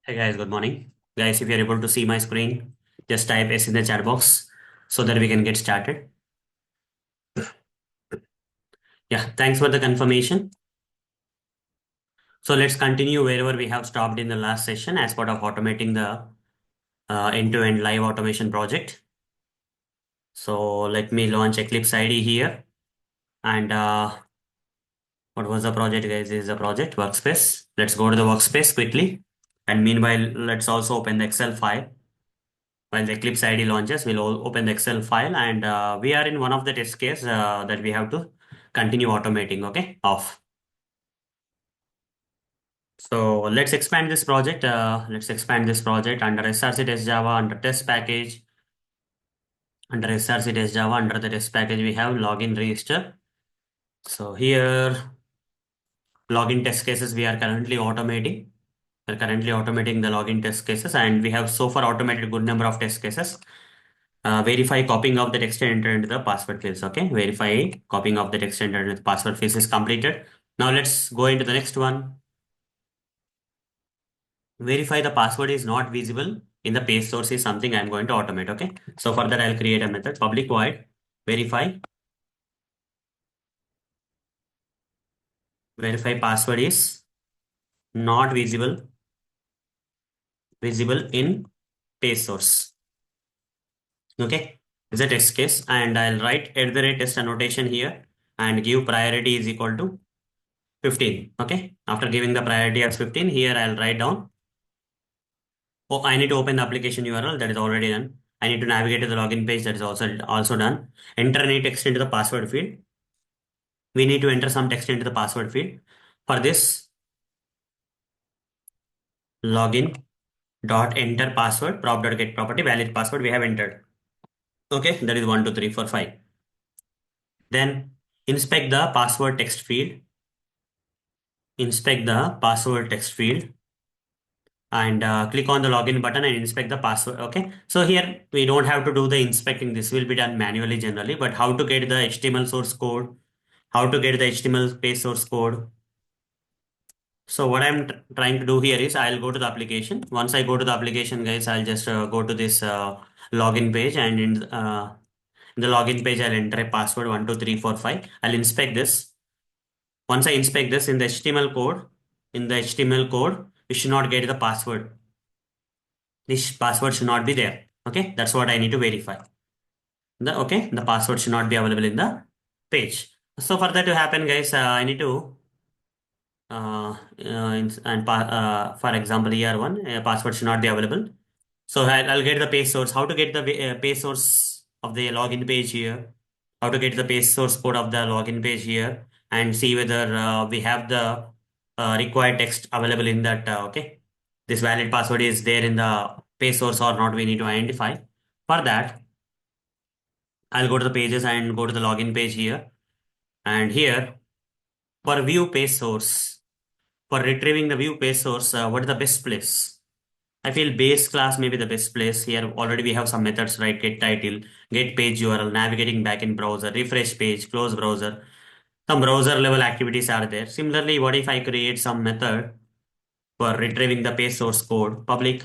Hey guys, good morning. Guys, if you're able to see my screen, just type S in the chat box so that we can get started. Yeah, thanks for the confirmation. So let's continue wherever we have stopped in the last session as part of automating the end-to-end live automation project. So let me launch Eclipse IDE here. And what was the project, guys? This is the project workspace. Let's go to the workspace quickly. And meanwhile, let's also open the Excel file. While the Eclipse ID launches, we'll open the Excel file and we are in one of the test case that we have to continue automating, okay, off. So let's expand this project. Let's expand this project under src test java, under test package, under src test java, under the test package, we have login register. So here, login test cases, we are currently automating. We're currently automating the login test cases and we have so far automated good number of test cases. Verify copying of the text and enter into the password fields. Okay, verify copying of the text and enter into the password fields is completed. Now let's go into the next one. Verify the password is not visible in the page source is something I'm going to automate. Okay, so for that I'll create a method public void verify password is not visible in page source. Okay, is a test case and I'll write @test annotation here and give priority is equal to 15. Okay, after giving the priority as 15, here I'll write down. Oh, I need to open the application URL, that is already done. I need to navigate to the login page, that is also done. Enter any text into the password field. We need to enter some text into the password field. For this, login dot enter password prop dot get property valid password we have entered. Okay, that is 1 2 3 4 5. Then inspect the password text field. Inspect the password text field and click on the login button and inspect the password. Okay, so here we don't have to do the inspecting, this will be done manually generally, but how to get the HTML source code, how to get the HTML page source code. So what I'm trying to do here is I'll go to the application. Once I go to the application, guys, I'll just go to this login page and in the login page I'll enter a password 12345. I'll inspect this. Once I inspect this in the HTML code, we should not get the password. This password should not be there. Okay, that's what I need to verify. The password should not be available in the page. So for that to happen, guys, I need to for example, here one password should not be available. So I'll get the page source. How to get the page source of the login page here? How to get the page source code of the login page here and see whether we have the required text available in that. Okay, this valid password is there in the page source or not. We need to identify. For that, I'll go to the pages and go to the login page here. And here, for view page source, for retrieving the view page source, what is the best place? I feel base class may be the best place. Here already we have some methods, right? Get title, get page URL, navigating back in browser, refresh page, close browser. Some browser level activities are there. Similarly, what if I create some method for retrieving the page source code? Public,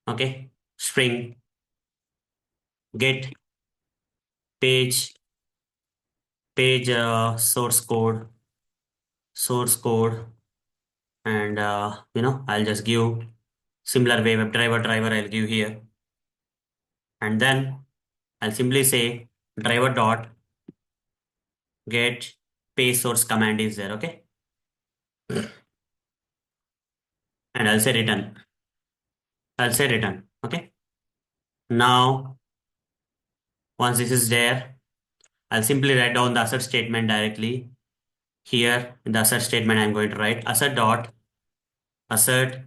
okay, string, get page source code, and I'll just give similar way driver I'll give here, and then I'll simply say driver dot get page source command is there. Okay, and I'll say return. Okay, now once this is there, I'll simply write down the assert statement directly. Here in the assert statement I'm going to write assert dot assert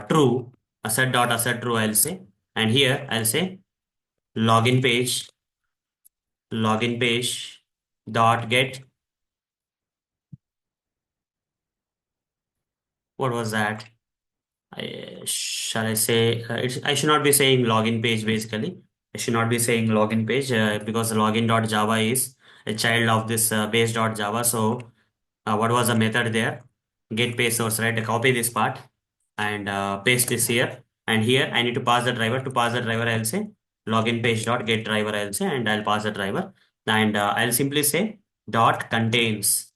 true, assert true I'll say, and here I'll say login page dot get, what was that? Shall I say I should not be saying login page basically. I should not be saying login page because login.java is a child of this base.java. So what was the method there? Get page source, right? Copy this part and paste this here. And here I need to pass the driver. To pass the driver, I'll say login page dot get driver, I'll say, and I'll pass the driver. And I'll simply say dot contains,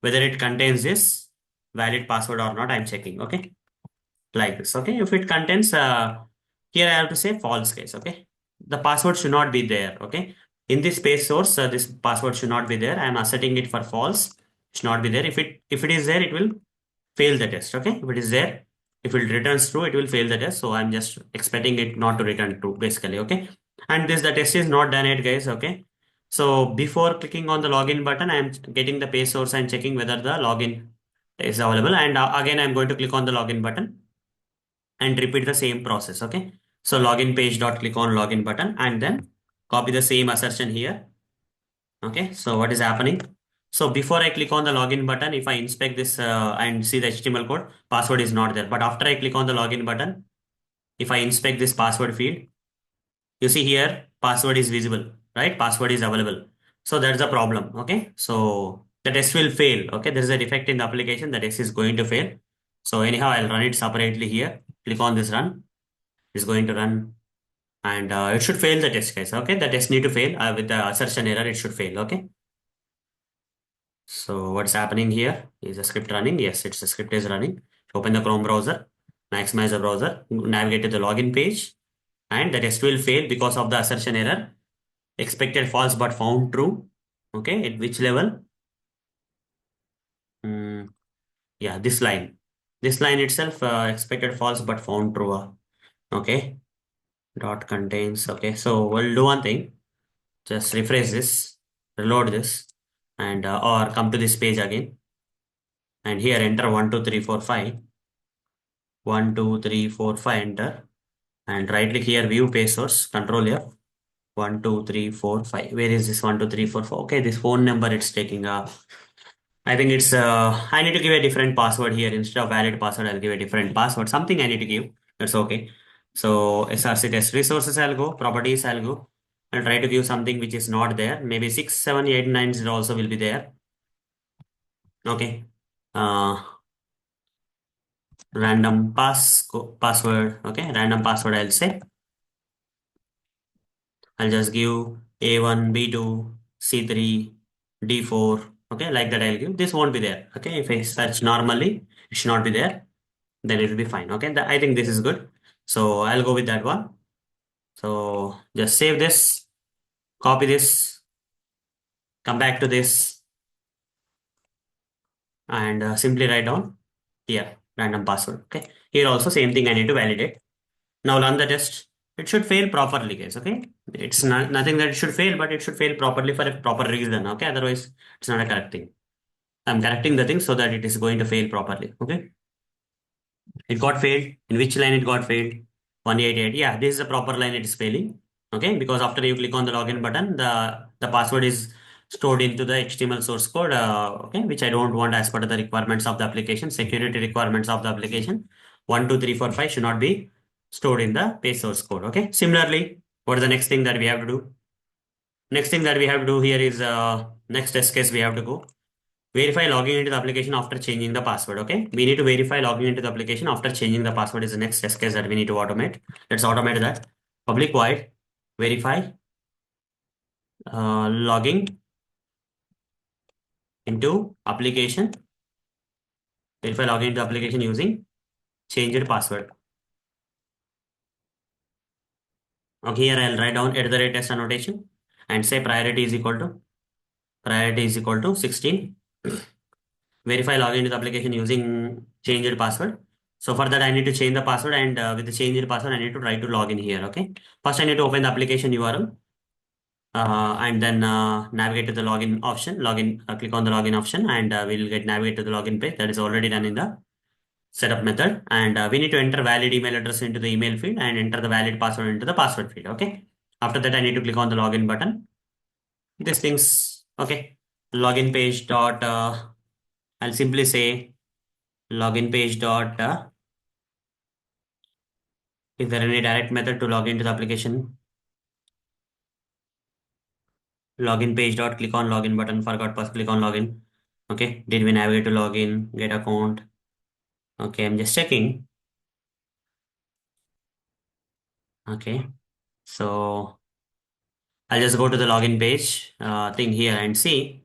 whether it contains this valid password or not, I'm checking. Okay, like this. Okay, if it contains, here I have to say false case. Okay, the password should not be there. Okay, in this page source, this password should not be there. I am asserting it for false, should not be there. If it is there, it will fail the test. Okay, if it is there, if it returns true, it will fail the test. So I'm just expecting it not to return true, basically. Okay, and this, the test is not done yet, guys. Okay, so before clicking on the login button, I'm getting the page source and checking whether the login is available. And again, I'm going to click on the login button and repeat the same process. Okay, so login page dot click on login button and then copy the same assertion here. Okay, so what is happening? So before I click on the login button, if I inspect this and see the HTML code, password is not there. But after I click on the login button, if I inspect this password field, you see here password is visible, right? Password is available. So that's the problem. Okay, so the test will fail. Okay, there is a defect in the application. The test is going to fail. So anyhow, I'll run it separately here. Click on this run. It's going to run and it should fail the test case. Okay, the test need to fail with the assertion error. It should fail. Okay. So what's happening here? Is the script running? Yes, it's the script is running. Open the Chrome browser, maximize the browser, navigate to the login page, and the test will fail because of the assertion error. Expected false but found true. Okay, at which level? Mm, yeah, this line. This line itself expected false but found true. Okay, dot contains. Okay, so we'll do one thing. Just refresh this, reload this, and or come to this page again. And here enter 1, 2, 3, 4, 5. 1, 2, 3, 4, 5, enter. And right click here, view page source, control F. 1, 2, 3, 4, 5. Where is this 1, 2, 3, 4, 4? Okay, this phone number it's taking. I think it's, I need to give a different password here. Instead of valid password, I'll give a different password. Something I need to give. That's okay. So SRC test resources, I'll go. Properties, I'll go. I'll try to give something which is not there. Maybe 6, 7, 8, 9 0 also will be there. Okay. Uh, random password. Okay, random password, I'll say. I'll just give A1, B2, C3, D4. Okay, like that I'll give. This won't be there. Okay, if I search normally, it should not be there. Then it will be fine. Okay, I think this is good. So I'll go with that one. So just save this, copy this, come back to this, and simply write down here random password. Okay, here also same thing I need to validate. Now run the test. It should fail properly, guys. Okay, it's not nothing that it should fail, but it should fail properly for a proper reason. Okay, otherwise it's not a correct thing. I'm correcting the thing so that it is going to fail properly. Okay, it got failed. In which line it got failed? 188. Yeah, this is a proper line. It is failing. Okay, because after you click on the login button, the password is stored into the HTML source code. Okay, which I don't want as per the requirements of the application, security requirements of the application. 1, 2, 3, 4, 5 should not be stored in the page source code. Okay. Similarly, what is the next thing that we have to do? Next thing that we have to do here is next test case we have to go. Verify logging into the application after changing the password. Okay. We need to verify logging into the application after changing the password is the next test case that we need to automate. Let's automate that. Public void verify logging into application. Verify logging into application using changed password. Okay, here I'll write down @test annotation and say priority is equal to 16. Verify login into the application using changed password. So for that, I need to change the password, and with the changed password, I need to try to log in here. Okay. First, I need to open the application URL and then navigate to the login option. Click on the login option, and we'll get navigate to the login page that is already done in the setup method. And we need to enter valid email address into the email field and enter the valid password into the password field. Okay. After that, I need to click on the login button. These things. Okay. Login page dot. I'll simply say login page dot. Is there any direct method to log into the application? Login page dot click on login button. Forgot first click on login. Okay, did we navigate to login, get account? Okay, I'm just checking. Okay, so I'll just go to the login page thing here and see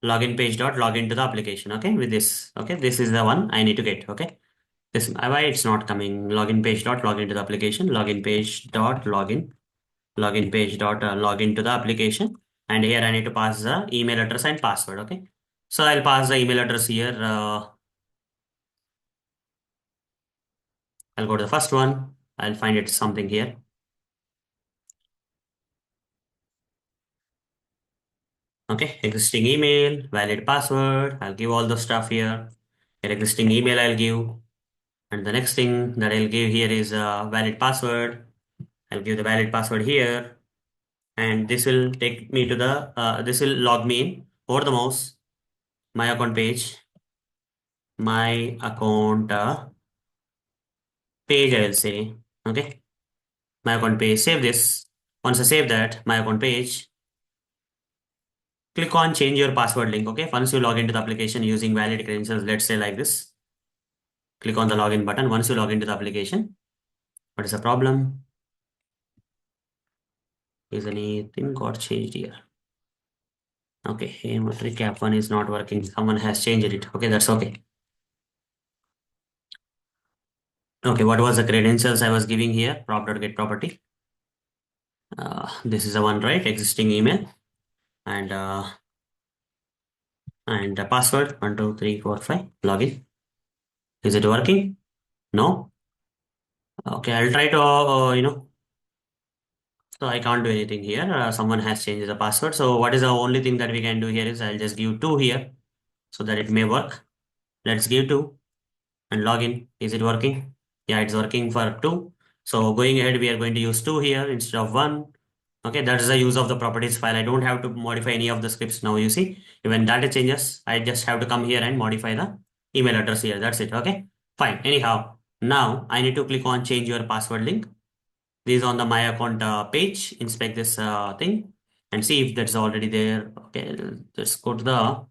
login page dot login to the application. Okay, with this. Okay, this is the one I need to get. Okay, this why it's not coming. Login page dot login to the application. Login page dot login page dot login to the application. And here I need to pass the email address and password. Okay, so I'll pass the email address here. I'll go to the first one. I'll find it something here. Okay, existing email, valid password. I'll give all the stuff here. Your existing email I'll give. And the next thing that I'll give here is a valid password. I'll give the valid password here. And this will take me to the, this will log me in over the mouse, my account page, my account page, I will say. Okay, my account page, save this. Once I save that, my account page, click on change your password link. Okay, once you log into the application using valid credentials, let's say like this, click on the login button. Once you log into the application, what is the problem? Is anything got changed here? Okay, hey, recap one is not working. Someone has changed it. Okay, that's okay. Okay, what was the credentials I was giving here? Prop.get property. This is the one, right? Existing email and the password 12345. Login. Is it working? No. Okay, I'll try to so I can't do anything here. Someone has changed the password. So what is the only thing that we can do here is I'll just give two here so that it may work. Let's give two and login. Is it working? Yeah, it's working for two. So going ahead, we are going to use two here instead of one. Okay, that is the use of the properties file. I don't have to modify any of the scripts now. You see, when data changes, I just have to come here and modify the email address here. That's it. Okay, fine. Anyhow, now I need to click on change your password link. This is on the my account page. Inspect this thing and see if that's already there. Okay, let's go to the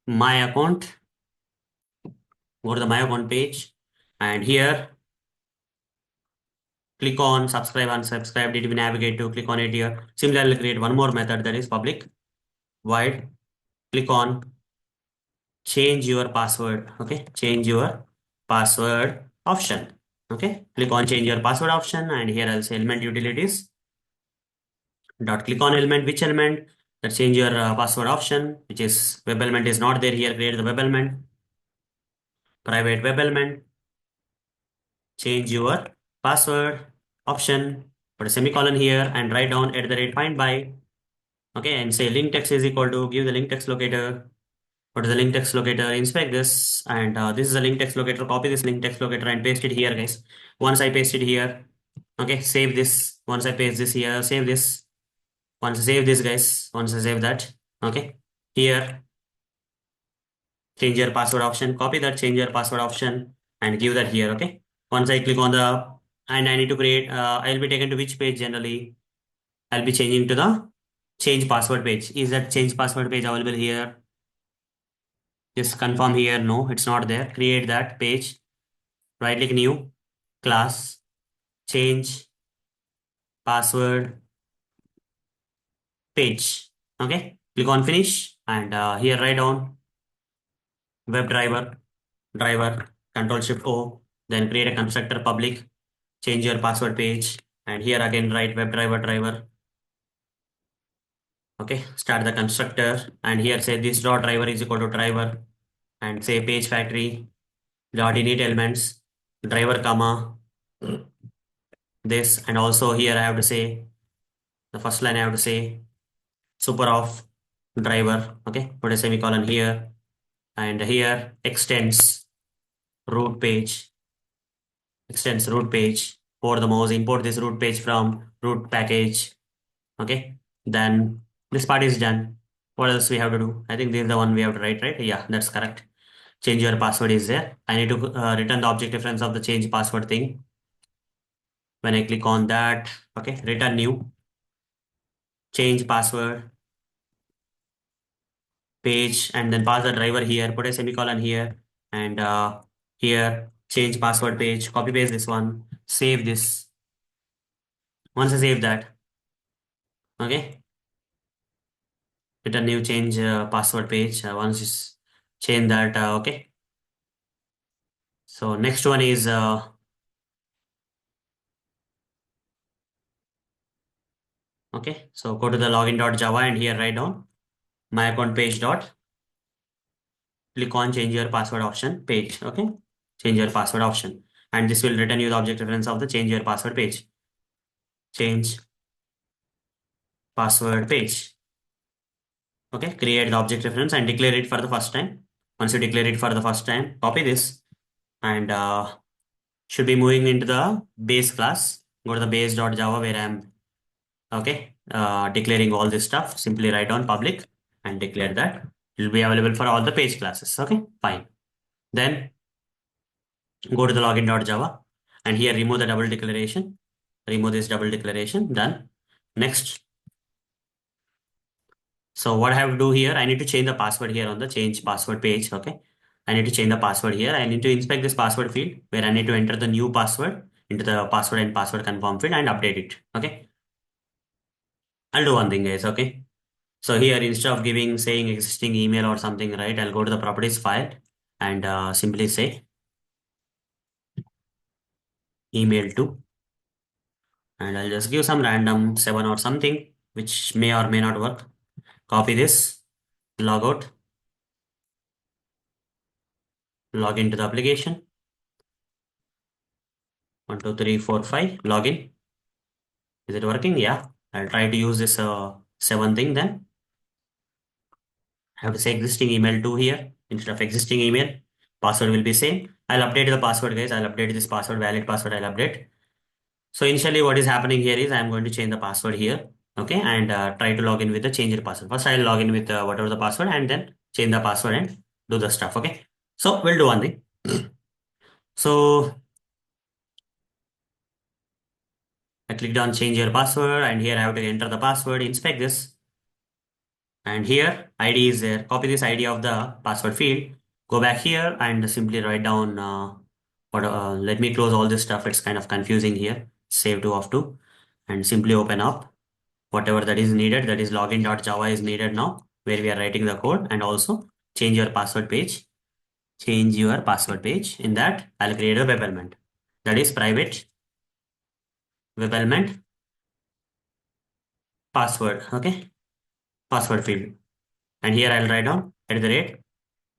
my account. Go to the my account page, and here click on subscribe, unsubscribe. Did we navigate to click on it here? Similarly, I'll create one more method that is public void. Click on change your password. Okay, change your password option. Okay, click on change your password option, and here I'll say element utilities. Dot click on element. Which element? That change your password option, which is web element is not there here. Create the web element, private web element. Change your password option. Put a semicolon here and write down at the rate find by. Okay, and say link text is equal to give the link text locator. What is the link text locator? Inspect this, and this is the link text locator. Copy this link text locator and paste it here, guys. Once I paste it here, okay, save this. Once I paste this here, save this. Once I save this, guys. Once I save that, okay, here, change your password option. Copy that, change your password option, and give that here, okay. Once I click on the, and I need to create, I'll be taken to which page generally? I'll be changing to the change password page. Is that change password page available here? Just confirm here. No, it's not there. Create that page. Right click new class, change password page. Okay. Click on finish and here write down web driver control shift O. Then create a constructor public. Change your password page and here again write web driver. Okay. Start the constructor and here say this dot driver is equal to driver and say page factory dot init elements driver comma this, and also here I have to say the first line I have to say super of driver. Okay, put a semicolon here and here extends root page for the mouse. Import this root page from root package. Okay, then this part is done. What else we have to do? I think this is the one we have to write, right? Yeah, that's correct. Change your password is there. I need to return the object reference of the change password thing. When I click on that, okay, return new change password page, and then pass the driver here, put a semicolon here, and here change password page, copy paste this one, save this. Once I save that, okay, hit a new change password page. Once you change that, okay. So next one is okay. So go to the login.java and here write down my account page dot, click on change your password option page. Okay, change your password option, and this will return you the object reference of the change your password page. Change password page. Okay, create the object reference and declare it for the first time. Once you declare it for the first time, copy this and should be moving into the base class. Go to the base.java where I'm okay declaring all this stuff. Simply write down public and declare that it will be available for all the page classes. Okay, fine. Then go to the login.java and here remove the double declaration. Remove this double declaration. Done. Next. So what I have to do here, I need to change the password here on the change password page. Okay. I need to change the password here. I need to inspect this password field where I need to enter the new password into the password and password confirm field and update it. Okay. I'll do one thing, guys. Okay. So here, instead of giving, saying existing email or something, right, I'll go to the properties file and simply say email to, and I'll just give some random 7 or something, which may or may not work. Copy this, log out, log into the application. 1, 2, 3, 4, 5, login. Is it working? Yeah. I'll try to use this 7 thing then. I have to say existing email to here instead of existing email. Password will be same. I'll update the password, guys. I'll update this password, valid password. I'll update. So initially what is happening here is I'm going to change the password here. Okay. And try to log in with the changed password. First I'll log in with whatever the password and then change the password and do the stuff. Okay. So we'll do one thing. So I clicked on change your password and here I have to enter the password, inspect this. And here ID is there. Copy this ID of the password field. Go back here and simply write down let me close all this stuff. It's kind of confusing here. Save to off to and simply open up whatever that is needed. That is login.java is needed now where we are writing the code, and also change your password page. Change your password page. In that I'll create a web element. That is private web element password. Okay. Password field. And here I'll write down at the rate,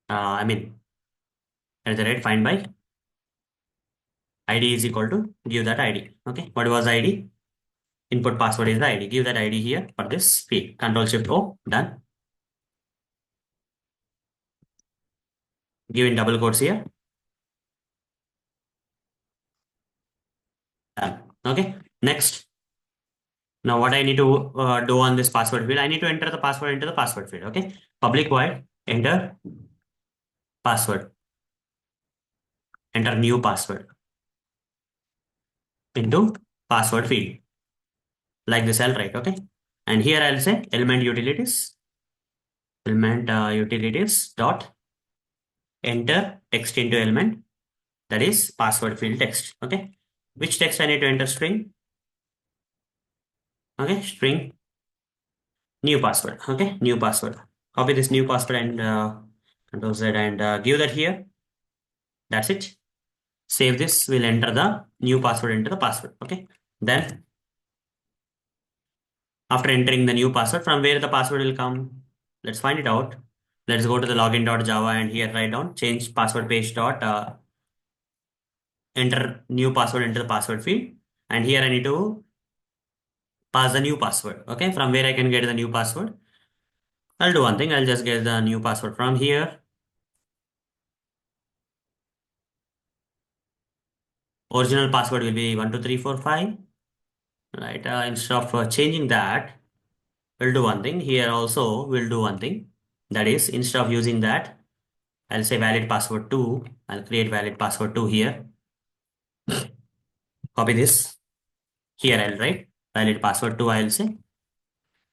I mean, at the rate find by ID is equal to give that ID. Okay. What was ID? Input password is the ID. Give that ID here for this field. Control Shift O. Done. Give in double quotes here. Done. Okay. Next. Now what I need to do on this password field, I need to enter the password into the password field. Okay. Public void, enter password, enter new password into password field. Like this I'll write. Okay. And here I'll say element utilities, element utilities dot enter text into element, that is password field text. Okay. Which text I need to enter? String. Okay. String new password. Okay. New password. Copy this new password and control Z and give that here. That's it. Save this. We'll enter the new password into the password. Okay. Then after entering the new password, from where the password will come, let's find it out. Let's go to the login.java and here write down change password page dot enter new password into the password field. And here I need to pass the new password. Okay. From where I can get the new password. I'll do one thing. I'll just get the new password from here. Original password will be 12345. Right. Instead of changing that, we'll do one thing. Here also we'll do one thing. That is, instead of using that, I'll say valid password 2. I'll create valid password 2 here. Copy this. Here I'll write valid password 2. I'll say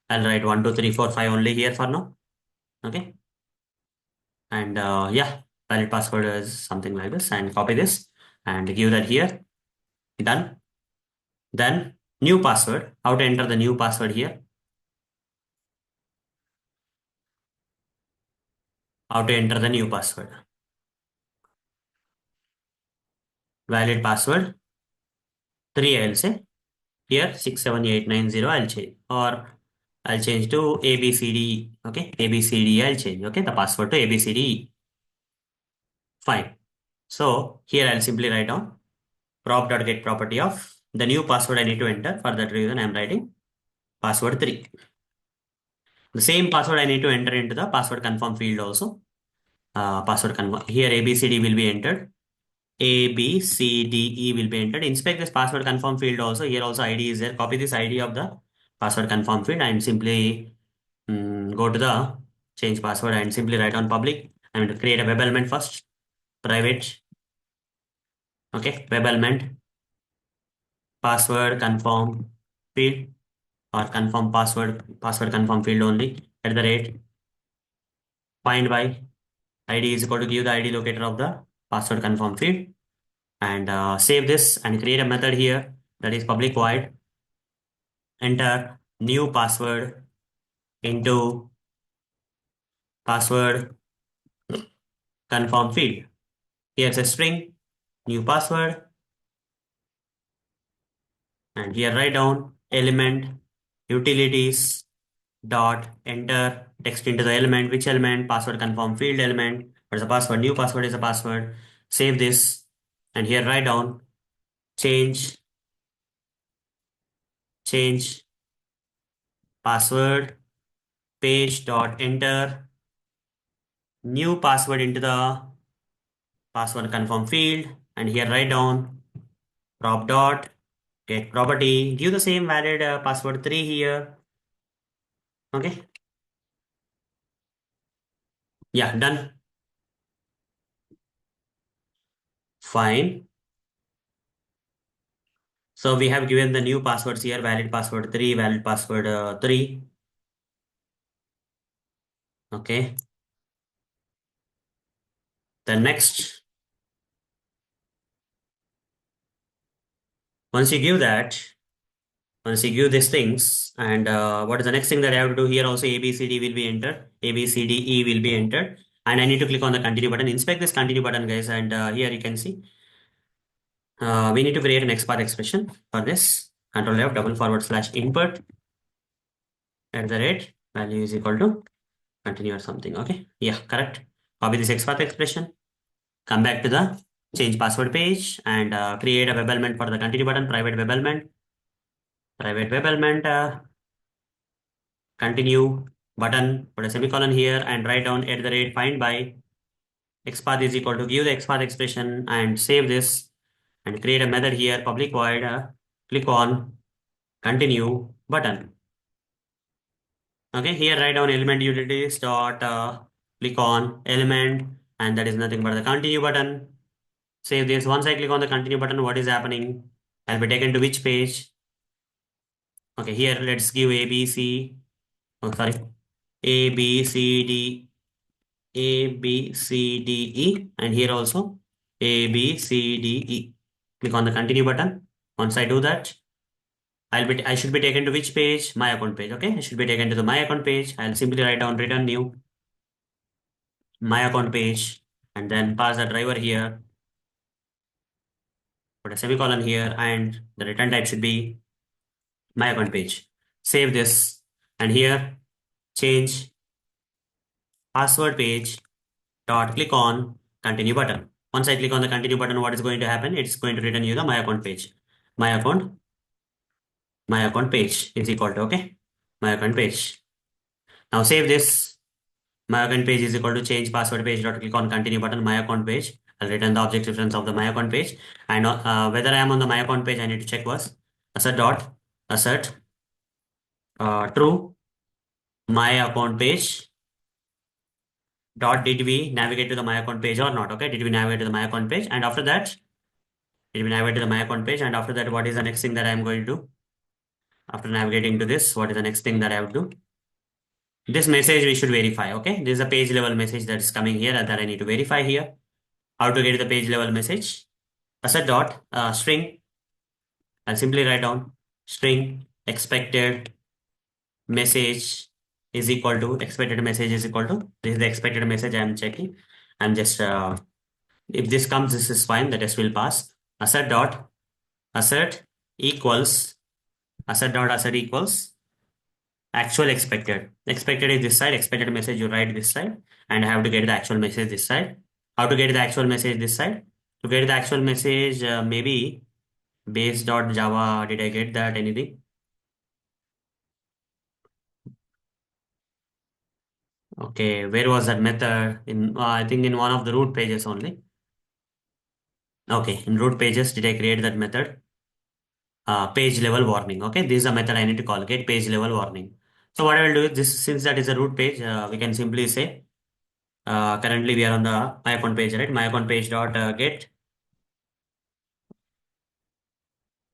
I'll write 12345 only here for now. Okay. And yeah, valid password is something like this, and copy this and give that here. Done. Then new password. How to enter the new password here? How to enter the new password? Valid password 3, I'll say. Here 678890 I'll change, or I'll change to ABCD. Okay, ABCD I'll change. Okay, the password to ABCD. Fine. So here I'll simply write down prop.get property of the new password I need to enter. For that reason, I'm writing password 3. The same password I need to enter into the password confirm field also. Password confirm. Here ABCD will be entered. ABCDE will be entered. Inspect this password confirm field also. Here also ID is there. Copy this ID of the password confirm field and simply go to the change password and simply write on public. I'm going to create a web element first. Private. Okay. Web element. Password confirm field, or confirm password confirm field only, at the rate find by ID is equal to give the ID locator of the password confirm field, and save this and create a method here that is public void enter new password into password confirm field. Here's a string new password, and here write down element utilities dot enter text into the element. Which element? Password confirm field element. What is the password? New password is a password. Save this and here write down change password page dot enter new password into the password confirm field, and here write down prop dot get property. Give the same valid password 3 here. Okay. Yeah, done. Fine. So we have given the new passwords here, valid password 3, valid password 3. Okay. Then next, once you give that, once you give these things, and what is the next thing that I have to do here? Also, ABCD will be entered, ABCDE will be entered, and I need to click on the continue button. Inspect this continue button, guys, and here you can see we need to create an XPath expression for this. Control F double forward slash input at the rate value is equal to continue or something. Okay, yeah, correct. Copy this XPath expression. Come back to the change password page and create a web element for the continue button. Private web element. Continue button, put a semicolon here and write down at the rate find by xpath is equal to give the xpath expression and save this and create a method here public void click on continue button. Okay, here write down element utilities dot click on element, and that is nothing but the continue button. Save this. Once I click on the continue button, what is happening? I'll be taken to which page? Okay, here let's give A B C. Oh, sorry, A B C D A, B, C, D, E, and here also A, B, C, D, E. Click on the continue button. Once I do that, I should be taken to which page? My account page. Okay, I should be taken to the my account page. I'll simply write down return new my account page and then pass the driver here. Put a semicolon here and the return type should be my account page. Save this and here change password page dot click on continue button. Once I click on the continue button, what is going to happen? It's going to return you the my account page. My account, my account page is equal to okay. My account page. Now save this. My account page is equal to change password page dot click on continue button. My account page. I'll return the object reference of the my account page. And whether I am on the my account page, I need to check was assert dot assert true my account page dot did we navigate to the my account page or not? Okay, did we navigate to the my account page? And after that, did we navigate to the my account page? And after that, what is the next thing that I'm going to do? After navigating to this, what is the next thing that I have to do? This message we should verify. Okay, this is a page level message that is coming here that I need to verify here. How to get the page level message? Asset dot string. I'll simply write down string expected message is equal to expected message is equal to this is the expected message I'm checking. I'm just if this comes, this is fine. The test will pass. Asset dot assert equals asset dot asset equals actual expected. Expected is this side. Expected message you write this side, and I have to get the actual message this side. How to get the actual message this side? To get the actual message, maybe base dot Java. Did I get that anything? Okay, where was that method? In I think in one of the root pages only. Okay, in root pages, did I create that method? Page level warning. Okay, this is a method I need to call get page level warning. So what I will do is this since that is a root page, we can simply say currently we are on the my account page, right? My account page dot get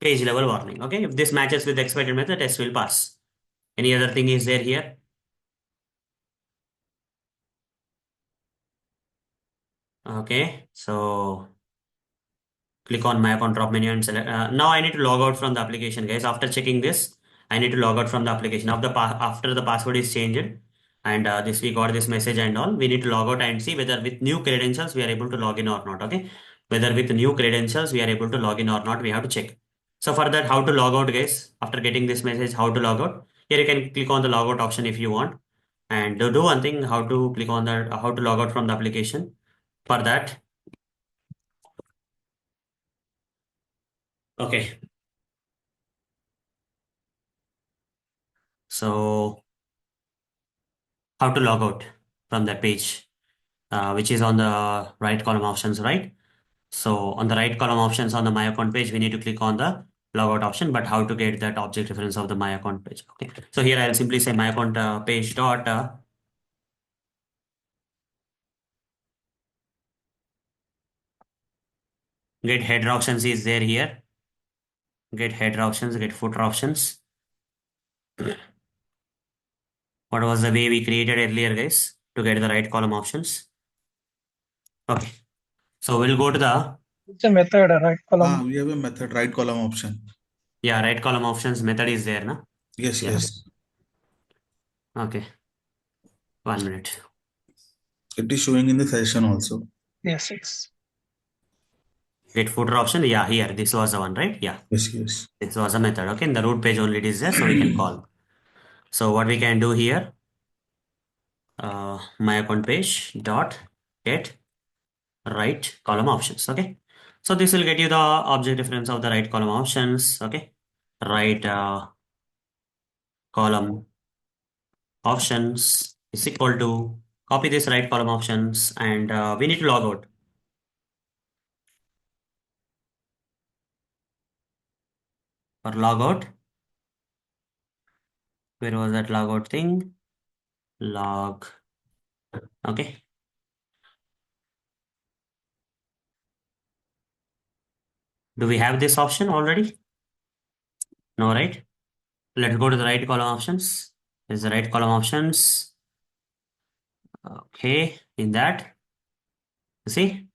page level warning. Okay, if this matches with the expected method, test will pass. Any other thing is there here? Okay, so click on my account drop menu and select. Now I need to log out from the application, guys. After checking this, I need to log out from the application. After the password is changed, and this we got this message and all. We need to log out and see whether with new credentials we are able to log in or not. Okay, whether with new credentials we are able to log in or not, we have to check. So for that, how to log out, guys? After getting this message, how to log out? Here you can click on the logout option if you want, and do one thing. How to click on that? How to log out from the application? For that, okay. So how to log out from that page, which is on the right column options, right? So on the right column options on the my account page, we need to click on the logout option, but how to get that object reference of the my account page? Okay. So here I'll simply say my account page dot get header options is there here. Get header options, get footer options. What was the way we created earlier, guys, to get the right column options? Okay. So we'll go to the It's a method, a right column. We have a method right column option. yeah right column options method is there, na? Yes, Yeah. yes. Okay. 1 minute. It is showing in the session also. Yes, yes. Get footer option. Yeah, here. This was the one, right? Yeah. Yes, yes. This was a method. Okay. In the root page only it is there, so we can call. So what we can do here, my account page dot get right column options. Okay. So this will get you the object reference of the right column options. Okay. Right column options is equal to copy this right column options and we need to log out. For log out, where was that log out thing? Log. Okay. Do we have this option already? No, right? Let's go to the right column options. Is the right column options. Okay, in that, you see,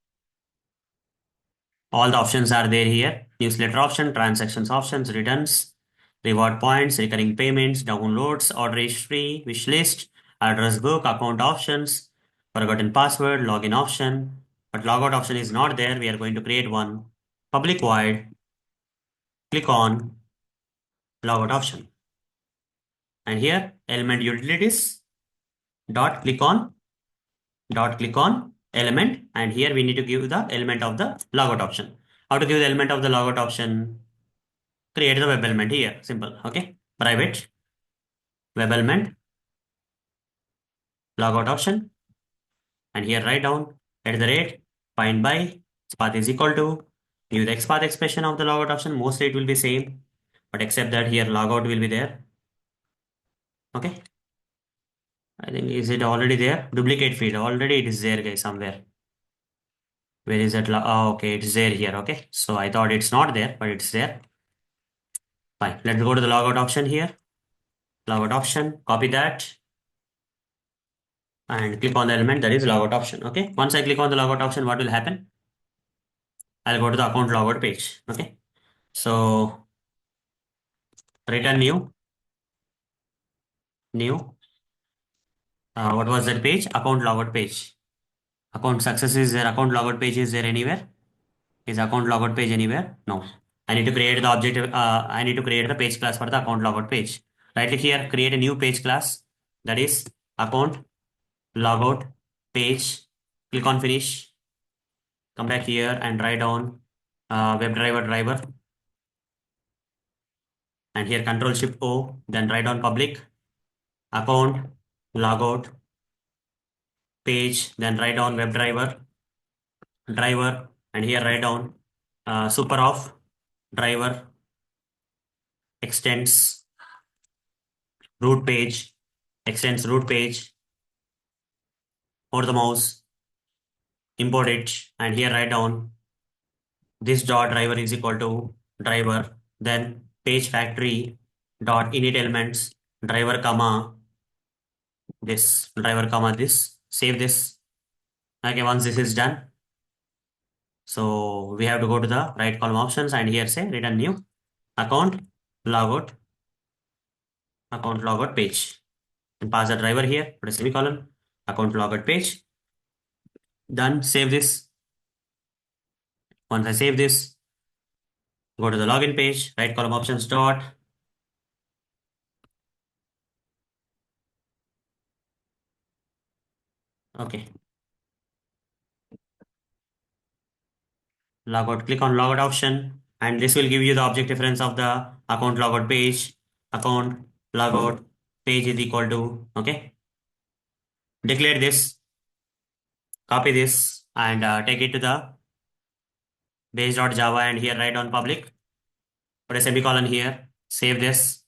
all the options are there here. Newsletter option, transactions options, returns, reward points, recurring payments, downloads, order history, wish list, address book, account options, forgotten password, login option. But logout option is not there. We are going to create one. Public void. Click on logout option. And here, element utilities, dot click on element, and here we need to give the element of the logout option. How to give the element of the logout option? Create the web element here. Simple. Okay. Private web element logout option, and here write down at the rate find by path is equal to give the XPath expression of the logout option. Mostly it will be same, but except that here logout will be there. Okay. I think is it already there? Duplicate field already it is there, guys, somewhere. Where is that? Oh, okay, it's there here. Okay, so I thought it's not there, but it's there. Fine. Let's go to the logout option here. Logout option, copy that. and click on the element that is logout option. Okay. Once I click on the logout option, what will happen? I'll go to the account logout page. Okay. So return new. What was that page? Account logout page. Account success is there. Account logout page is there anywhere? Is account logout page anywhere? No. I need to create the object. I need to create the page class for the account logout page. Right click here, create a new page class that is account logout page. Click on finish. Come back here and write down WebDriver and here Control Shift O. Then write down public account logout page. Then write down driver and here write down super off driver extends root page, extends root page, over the mouse, import it, and here write down this dot driver is equal to driver, then page factory dot init elements driver comma this driver comma this. Save this. Okay, once this is done, so we have to go to the right column options and here say return new account logout page and pass the driver here, put a semicolon, account logout page. Done. Save this. Once I save this, go to the login page, right column options dot. Okay. Logout. Click on logout option, and this will give you the object reference of the account logout page. Account logout page is equal to, okay. Declare this, copy this, and take it to the base.java and here write down public. Put a semicolon here. Save this.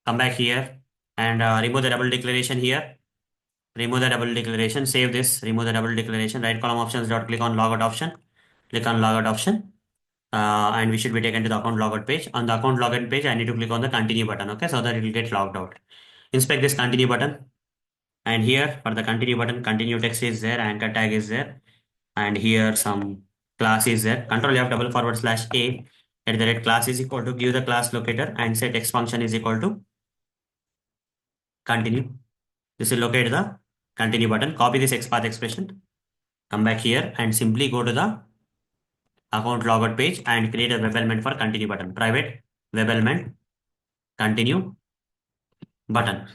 Come back here and remove the double declaration here. Remove the double declaration. Save this. Remove the double declaration. Right column options dot. Click on logout option. Click on logout option. And we should be taken to the account logout page. On the account logout page, I need to click on the continue button, okay, so that it will get logged out. Inspect this continue button, and here for the continue button, continue text is there, anchor tag is there, and here some class is there. Control F double forward slash a at the rate class is equal to give the class locator and say text function is equal to continue. This will locate the continue button. Copy this XPath expression. Come back here and simply go to the account logout page and create a web element for continue button. Private web element continue button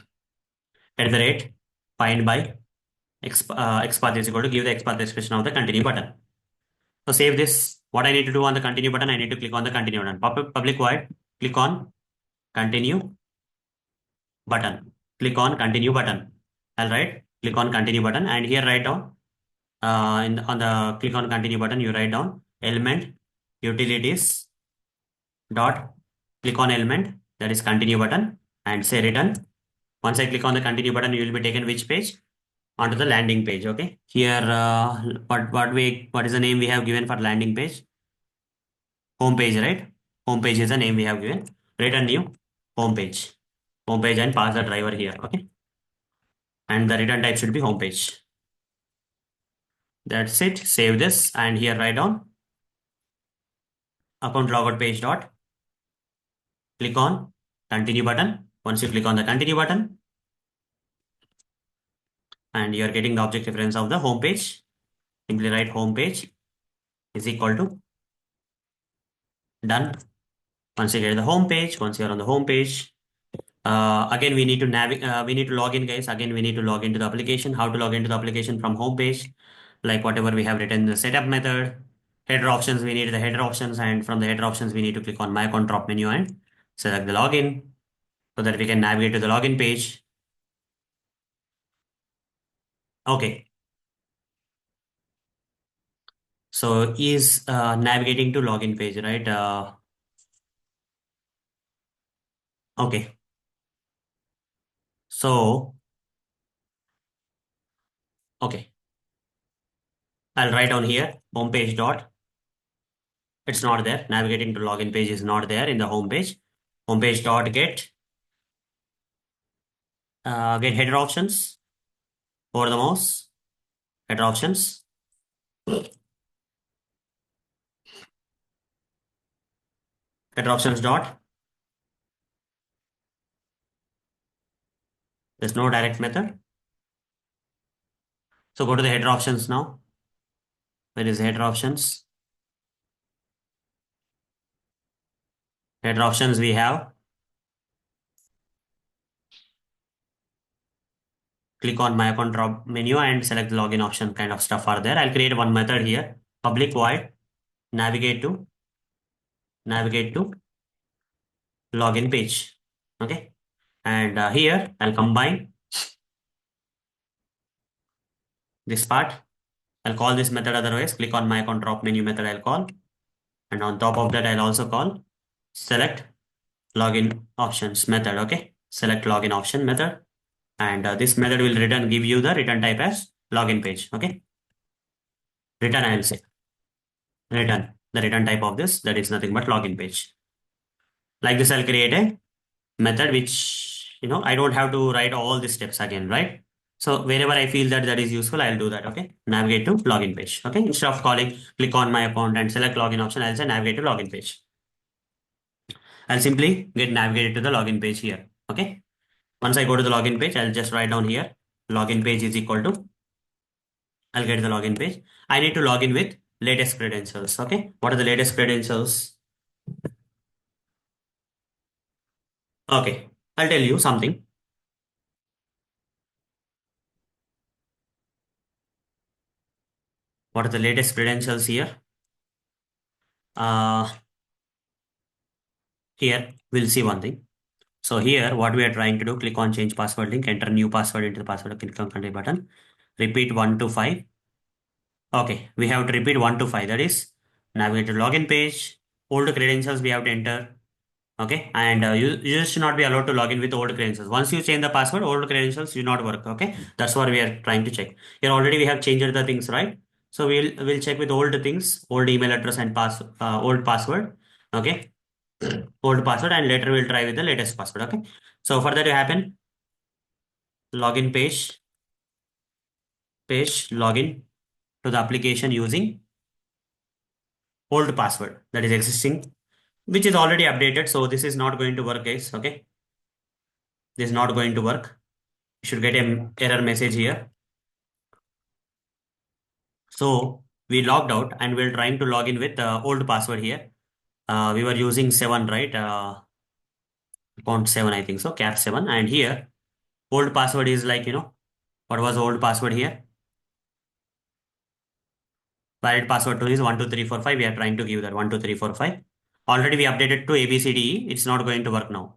at the rate find by xpath is equal to give the xpath expression of the continue button. So save this. What I need to do on the continue button, I need to click on the continue button. Public void, click on continue button. Click on continue button. All right. Click on continue button and here write down on the click on continue button, you write down element utilities dot click on element that is continue button and say return. Once I click on the continue button, you will be taken which page? Onto the landing page. Okay. Here, what is the name we have given for landing page? Home page, right? Home page is the name we have given. Return new home page. Home page and pass the driver here. Okay. And the return type should be home page. That's it. Save this and here write down account logout page dot. Click on continue button. Once you click on the continue button, and you are getting the object reference of the home page, simply write home page is equal to done. Once you get the home page, once you're on the home page, again we need to we need to log in, guys. Again we need to log into the application. How to log into the application from home page? Like whatever we have written in the setup method. Header options, we need the header options, and from the header options we need to click on my account drop menu and select the login so that we can navigate to the login page. Okay. So is navigating to login page, right? Okay. So, okay. I'll write down here homepage dot. It's not there. Navigating to login page is not there in the home page. Homepage dot get header options. over the mouse, header options. Header options dot. There's no direct method. So go to the header options now. Where is header options? Header options we have. Click on my account drop menu and select the login option kind of stuff are there. I'll create one method here. Public void navigate to login page. Okay. And here I'll combine this part. I'll call this method otherwise. Click on my account drop menu method I'll call. And on top of that, I'll also call select login options method. Okay. Select login option method. And this method will give you the return type as login page. Okay. Return, I will say return. The return type of this, that is nothing but login page. Like this, I'll create a method which, I don't have to write all these steps again, right? So wherever I feel that is useful, I'll do that. Okay. Navigate to login page. Okay. Instead of calling, click on my account and select login option, I'll say navigate to login page. I'll simply get navigated to the login page here. Okay. Once I go to the login page, I'll just write down here, login page is equal to, I'll get the login page. I need to log in with latest credentials. Okay. What are the latest credentials? Okay. I'll tell you something. What are the latest credentials here? Uh, Here we'll see one thing. So here, what we are trying to do, click on change password link, enter new password into the password, click on continue button, repeat 1 to 5. Okay, we have to repeat 1 to 5. That is navigate to login page, old credentials we have to enter. Okay, and you should not be allowed to log in with old credentials. Once you change the password, old credentials do not work. Okay, that's what we are trying to check. Here already we have changed the things, right? So we'll check with old things, old email address and old password. Okay, old password, and later we'll try with the latest password. Okay, so for that to happen, login page login to the application using old password that is existing, which is already updated. So this is not going to work, guys. Okay, this is not going to work. You should get an error message here. So we logged out and we're trying to log in with old password here. We were using 7, right? Account 7, I think so, cap 7. And here, old password is like, what was old password here? Valid password 2 is 12345. We are trying to give that 12345. Already we updated to ABCDE. It's not going to work now.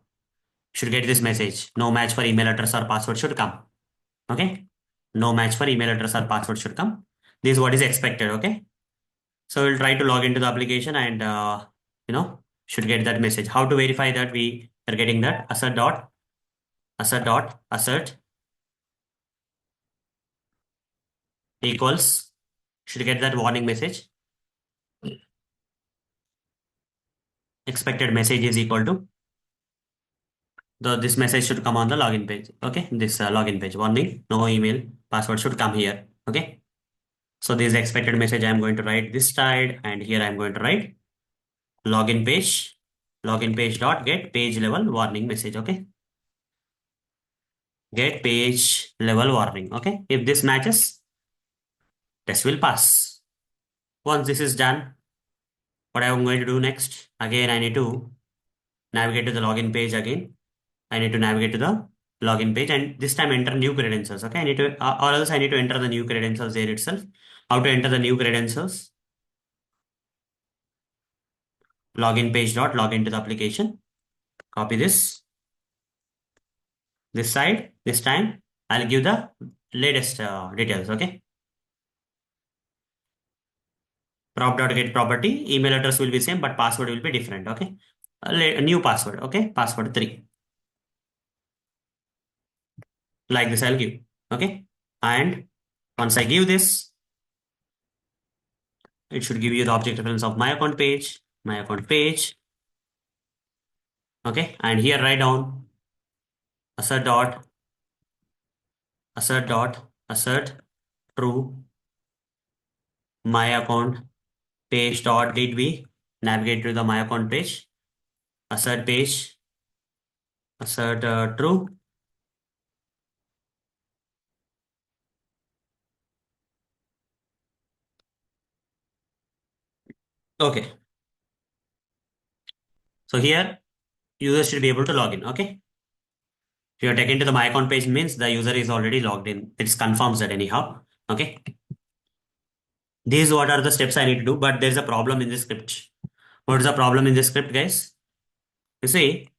Should get this message. No match for email address or password should come. Okay. No match for email address or password should come. This is what is expected. Okay. So we'll try to log into the application and, should get that message. How to verify that we are getting that? Assert equals, should get that warning message. Expected message is equal to, this message should come on the login page. Okay. This login page warning, no email, password should come here. Okay. So this expected message I'm going to write this side, and here I'm going to write login page dot get page level warning message. Okay. Get page level warning. Okay. If this matches, test will pass. Once this is done, what I'm going to do next? Again, I need to navigate to the login page again. I need to navigate to the login page and this time enter new credentials. Okay. I need to, or else I need to enter the new credentials there itself. How to enter the new credentials? Login page dot login to the application. Copy this side. This time I'll give the latest details. Okay. Prop.get property, email address will be same, but password will be different. Okay. A new password. Okay. Password 3. Like this, I'll give. Okay. And once I give this, it should give you the object reference of my account page. Okay. And here write down assert dot assert true my account page dot did we navigate to the my account page, assert page, assert true. Okay. So here user should be able to log in. Okay. If you are taken to the my account page means the user is already logged in. It confirms that anyhow. Okay. These what are the steps I need to do, but there's a problem in this script. What is the problem in this script, guys? You see,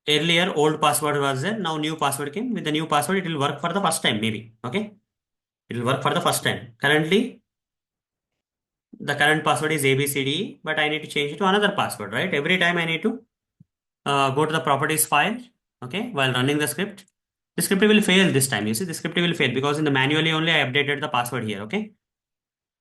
earlier old password was there, now new password came. With the new password, it will work for the first time, maybe. Okay. It will work for the first time. Currently, the current password is ABCDE, but I need to change it to another password, right? Every time I need to go to the properties file, okay, while running the script will fail this time. You see, the script will fail because in the manually only I updated the password here, okay?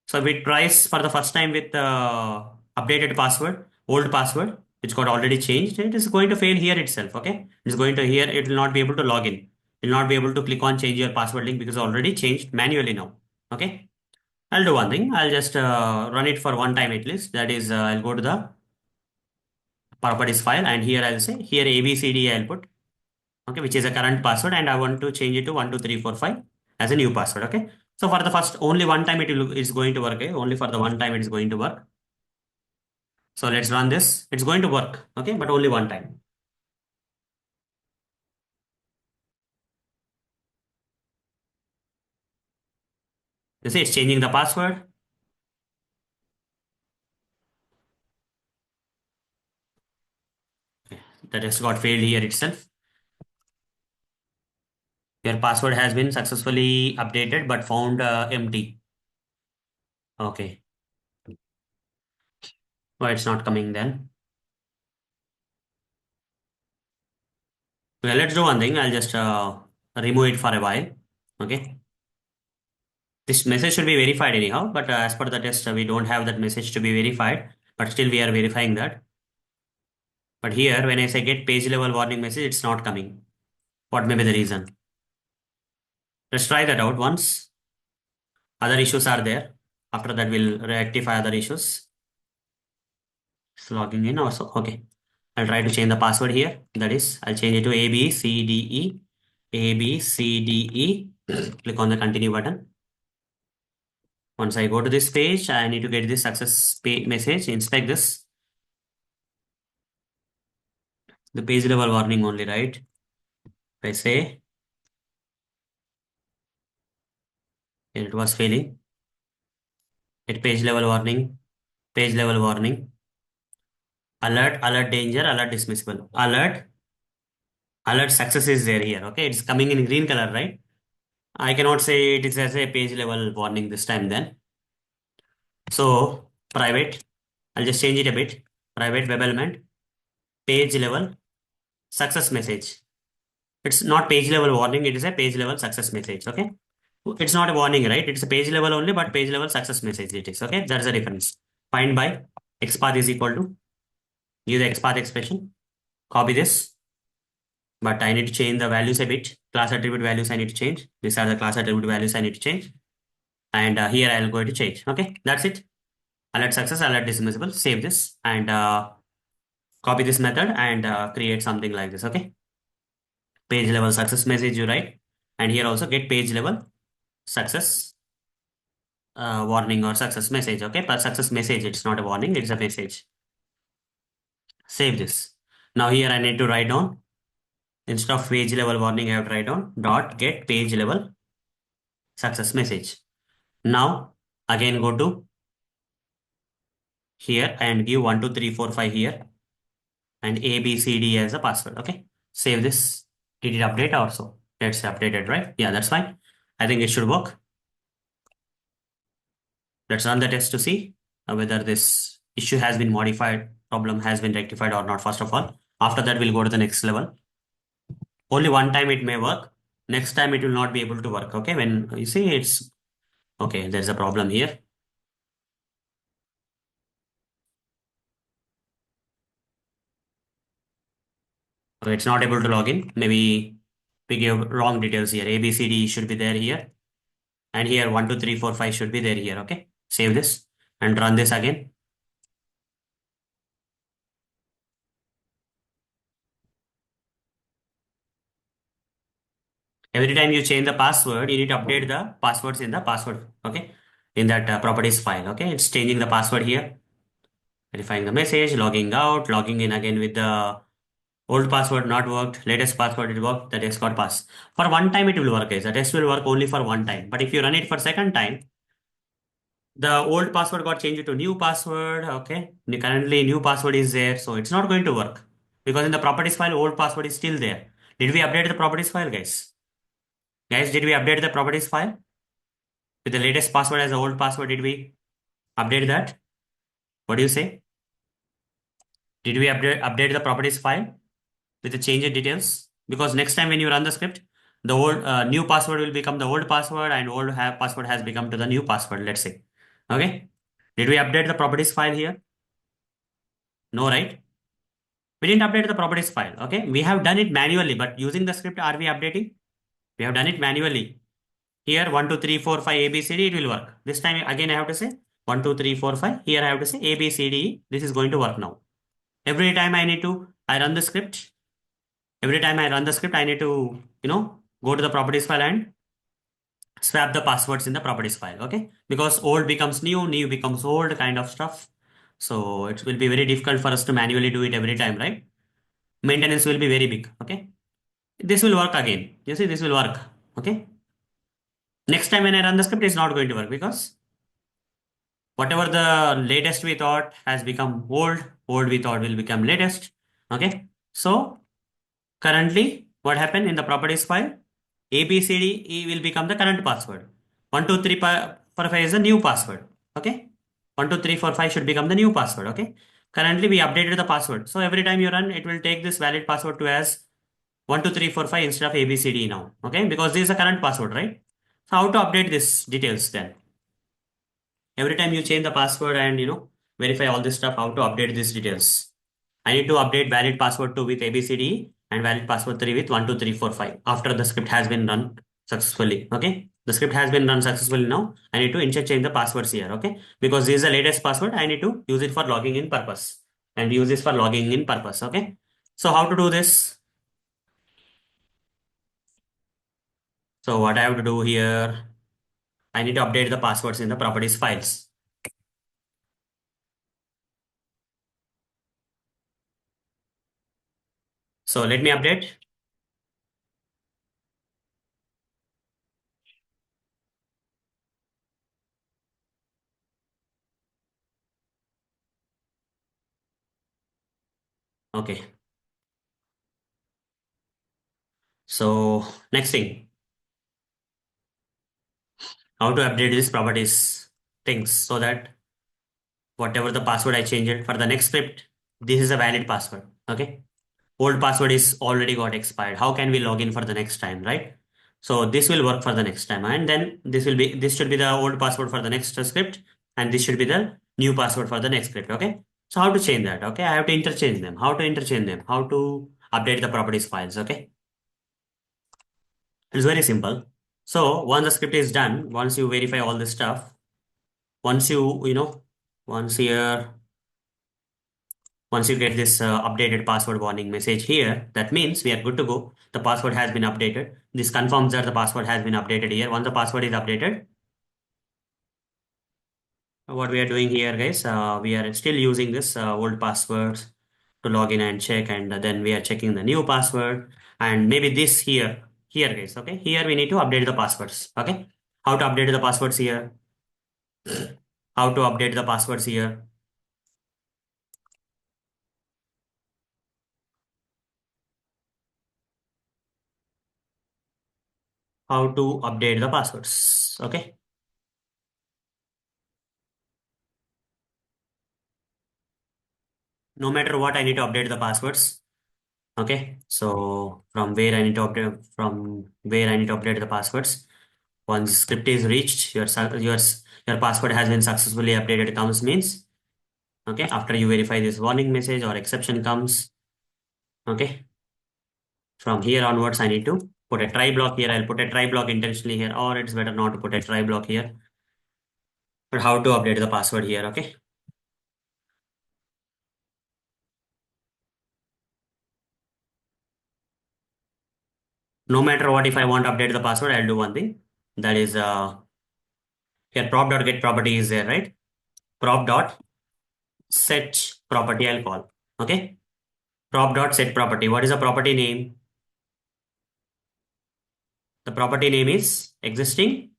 So if it tries for the first time with updated password, old password, which got already changed, it is going to fail here itself, okay? It is going to here, it will not be able to log in. It will not be able to click on change your password link because already changed manually now, okay? I'll do one thing. I'll just run it for one time at least. That is, I'll go to the properties file and here I'll say here ABCD I'll put, okay, which is a current password and I want to change it to 12345 as a new password, okay. So for the first only one time is going to work, okay? Only for the one time it is going to work. So let's run this. It's going to work, okay, but only one time. You see, it's changing the password. That has got failed here itself. Your password has been successfully updated but found empty. Okay, why it's not coming then? Well, let's do one thing. I'll just remove it for a while. Okay. This message should be verified anyhow, but as per the test, we don't have that message to be verified, but still we are verifying that. But here, when I say get page level warning message, it's not coming. What may be the reason? Let's try that out once. Other issues are there. After that, we'll rectify other issues. It's logging in also. Okay. I'll try to change the password here. That is, I'll change it to ABCDE. ABCDE. Click on the continue button. Once I go to this page, I need to get this success message, inspect this. The page level warning only, right? If I say it was failing, hit page level warning, alert, alert danger, alert dismissible, alert success is there here. Okay, it's coming in green color, right? I cannot say it is as a page level warning this time then. So private, I'll just change it a bit. Private web element, page level success message. It's not page level warning, it is a page level success message. Okay. It's not a warning, right? It's a page level only, but page level success message it is. Okay. That's the difference. Find by xpath is equal to use the xpath expression. Copy this, but I need to change the values a bit. Class attribute values I need to change. These are the class attribute values I need to change. And here I'll go to change. Okay. That's it. Alert success, alert dismissible. Save this and copy this method and create something like this. Okay. Page level success message you write. And here also get page level success warning or success message. Okay, but success message, it's not a warning, it's a message. Save this. Now here I need to write down, instead of page level warning, I have to write down dot get page level success message. Now again go to here and give 12345 here and ABCD as a password. Okay, save this. Did it update also? It's updated, right? Yeah, that's fine. I think it should work. Let's run the test to see whether this issue has been modified, problem has been rectified or not, first of all. After that, we'll go to the next level. Only one time it may work. Next time it will not be able to work. Okay, when you see it's okay, there's a problem here. Okay, it's not able to log in. Maybe We give wrong details here. A, B, C, D should be there here. And here 1, 2, 3, 4, 5 should be there here. Okay. Save this and run this again. Every time you change the password, you need to update the passwords in the password. Okay. In that properties file. Okay. It's changing the password here. Verifying the message, logging out, logging in again with the old password not worked, latest password it worked, the test got passed. For one time it will work, guys. The test will work only for one time. But if you run it for second time, the old password got changed to new password. Okay. Currently new password is there. So it's not going to work. Because in the properties file, old password is still there. Did we update the properties file, guys? Guys, did we update the properties file? With the latest password as the old password, did we update that? What do you say? Did we update the properties file with the changed details? Because next time when you run the script, the old new password will become the old password and old password has become to the new password, let's say. Okay. Did we update the properties file here? No, right? We didn't update the properties file. Okay. We have done it manually, but using the script, are we updating? We have done it manually. Here, 1, 2, 3, 4, 5, A, B, C, D, it will work. This time, again, I have to say 1, 2, 3, 4, 5. Here, I have to say A, B, C, D, E. This is going to work now. Every time I run the script. Every time I run the script, I need to, go to the properties file and swap the passwords in the properties file. Okay. Because old becomes new, new becomes old kind of stuff. So it will be very difficult for us to manually do it every time, right? Maintenance will be very big. Okay. This will work again. You see, this will work. Okay. Next time when I run the script, it's not going to work because whatever the latest we thought has become old, old we thought will become latest. Okay. So currently, what happened in the properties file? ABCDE will become the current password. 1, 2, 3, 4, 5 is the new password. Okay. 1, 2, 3, 4, 5 should become the new password. Okay. Currently, we updated the password. So every time you run, it will take this valid password to as 1, 2, 3, 4, 5 instead of ABCD now. Okay. Because this is the current password, right? So how to update this details then? Every time you change the password and verify all this stuff, how to update these details? I need to update valid password 2 with ABCD and valid password 3 with 1, 2, 3, 4, 5 after the script has been run successfully. Okay. The script has been run successfully now. I need to interchange the passwords here. Okay. Because this is the latest password. I need to use it for logging in purpose and use this for logging in purpose. Okay. So how to do this? So what I have to do here, I need to update the passwords in the properties files. So let me update. Okay. So next thing, how to update these properties things so that whatever the password I change it for the next script, this is a valid password. Okay. Old password is already got expired. How can we log in for the next time, right? So this will work for the next time. And then this should be the old password for the next script. And this should be the new password for the next script. Okay. So how to change that? Okay. I have to interchange them. How to interchange them? How to update the properties files? Okay. It's very simple. So once the script is done, once you verify all this stuff, once once here, once you get this updated password warning message here, that means we are good to go. The password has been updated. This confirms that the password has been updated here. Once the password is updated, what we are doing here, guys, we are still using this old passwords to log in and check, and then we are checking the new password, and maybe this here, guys. Okay, here we need to update the passwords. Okay, how to update the passwords here? How to update the passwords here? How to update the passwords? Okay. No matter what, I need to update the passwords. Okay, so from where I need to update the passwords. Once script is reached, your password has been successfully updated comes means, okay, after you verify this warning message or exception comes, okay, from here onwards I need to put a try block here. I'll put a try block intentionally here, or it's better not to put a try block here. But how to update the password here, okay? No matter what, if I want to update the password, I'll do one thing. That is here prop.get property is there, right? Prop.set property I'll call. Okay. Prop.set property. What is the property name? The property name is existing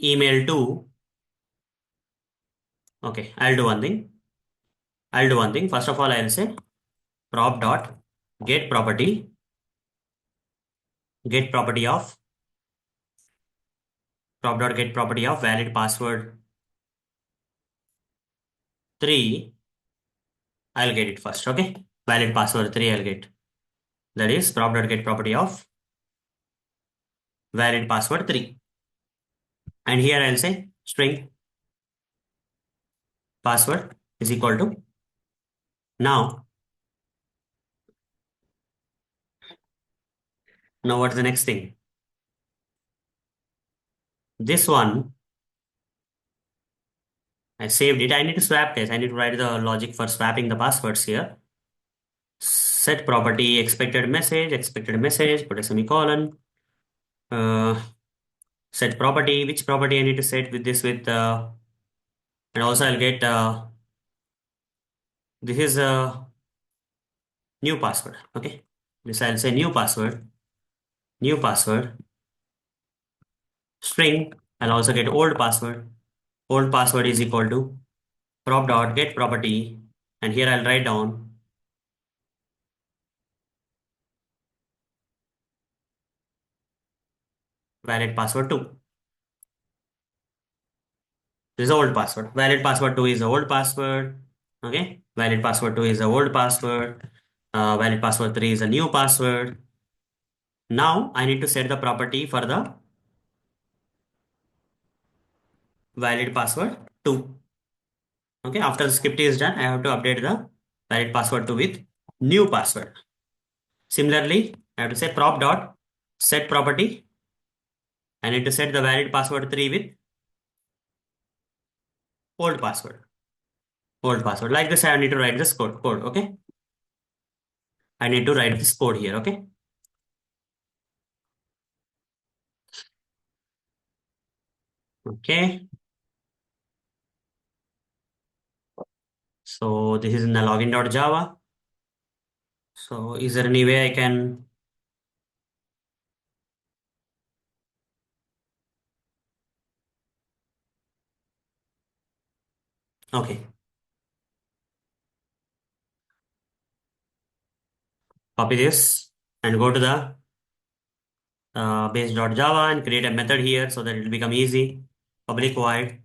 email to. Okay, I'll do one thing. First of all, I'll say prop.get property, get property of prop.get property of valid password 3. I'll get it first. Okay. Valid password 3 I'll get. That is prop.get property of valid password 3. And here I'll say string password is equal to. Now what's the next thing? This one, I saved it. I need to swap this. I need to write the logic for swapping the passwords here. Set property expected message, put a semicolon. Set property, which property I need to set with this and also I'll get this is a new password. Okay. This I'll say new password string. I'll also get old password. Old password is equal to prop.get property, and here I'll write down valid password 2. This is the old password. Valid password 2 is the old password. Okay. Valid password 2 is the old password. Valid password 3 is a new password. Now I need to set the property for the valid password 2. Okay. After the script is done, I have to update the valid password 2 with new password. Similarly, I have to say prop dot set property. I need to set the valid password 3 with old password. Like this, I need to write this code. Okay. I need to write this code here. Okay. Okay. So this is in the login.java. So is there any way I can? Okay. Copy this and go to the base.java and create a method here so that it will become easy. Public void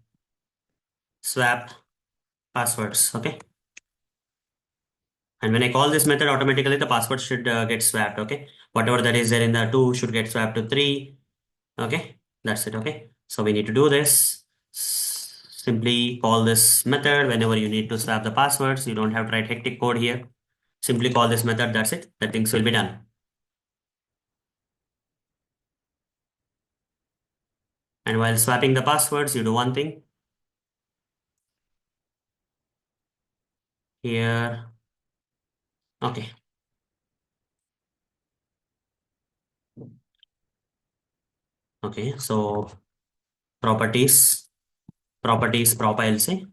swap passwords. Okay. And when I call this method, automatically the password should get swapped. Okay. Whatever that is there in the 2 should get swapped to 3. Okay. That's it. Okay. So we need to do this. Simply call this method whenever you need to swap the passwords. You don't have to write hectic code here. Simply call this method. That's it. The things will be done. And while swapping the passwords, you do one thing. Here. Okay. Okay. So properties prop I'll say.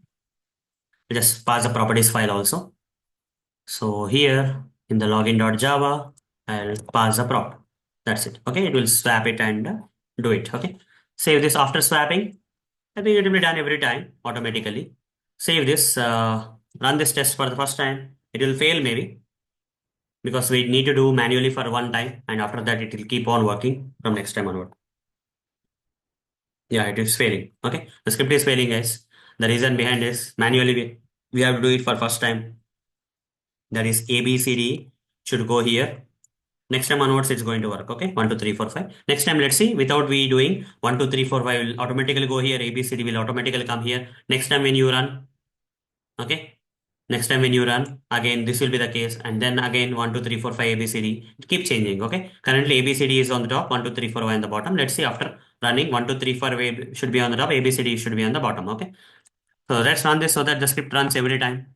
Just pass the properties file also. So here in the login.java, I'll pass the prop. That's it. Okay. It will swap it and do it. Okay. Save this after swapping. I think it will be done every time automatically. Save this, run this test for the first time. It will fail maybe because we need to do manually for one time, and after that it will keep on working from next time onward. Yeah, it is failing. Okay. The script is failing, guys. The reason behind is manually we have to do it for first time. That is ABCD should go here. Next time onwards, it's going to work. Okay. 1, 2, 3, 4, 5. Next time, let's see, without we doing 1, 2, 3, 4, 5 will automatically go here. ABCD will automatically come here. Next time when you run, okay, Next time when you run, again, this will be the case. And then again, 1, 2, 3, 4, 5, ABCD. Keep changing, okay? Currently, ABCD is on the top, 1, 2, 3, 4, Y on the bottom. Let's see after running, 1, 2, 3, 4, Y should be on the top, ABCD should be on the bottom, okay? So let's run this so that the script runs every time.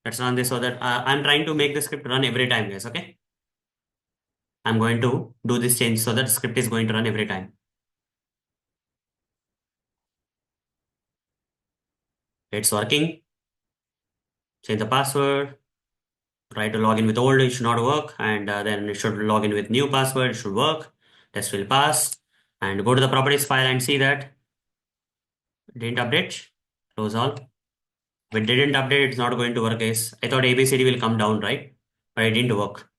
Let's run this so that I'm trying to make the script run every time, guys, okay? I'm going to do this change so that script is going to run every time. It's working. Change the password. Try to log in with old, it should not work. And then it should log in with new password, it should work. Test will pass. And go to the properties file and see that didn't update. Close all. If it didn't update, it's not going to work, guys. I thought ABCD will come down, right? But it didn't work.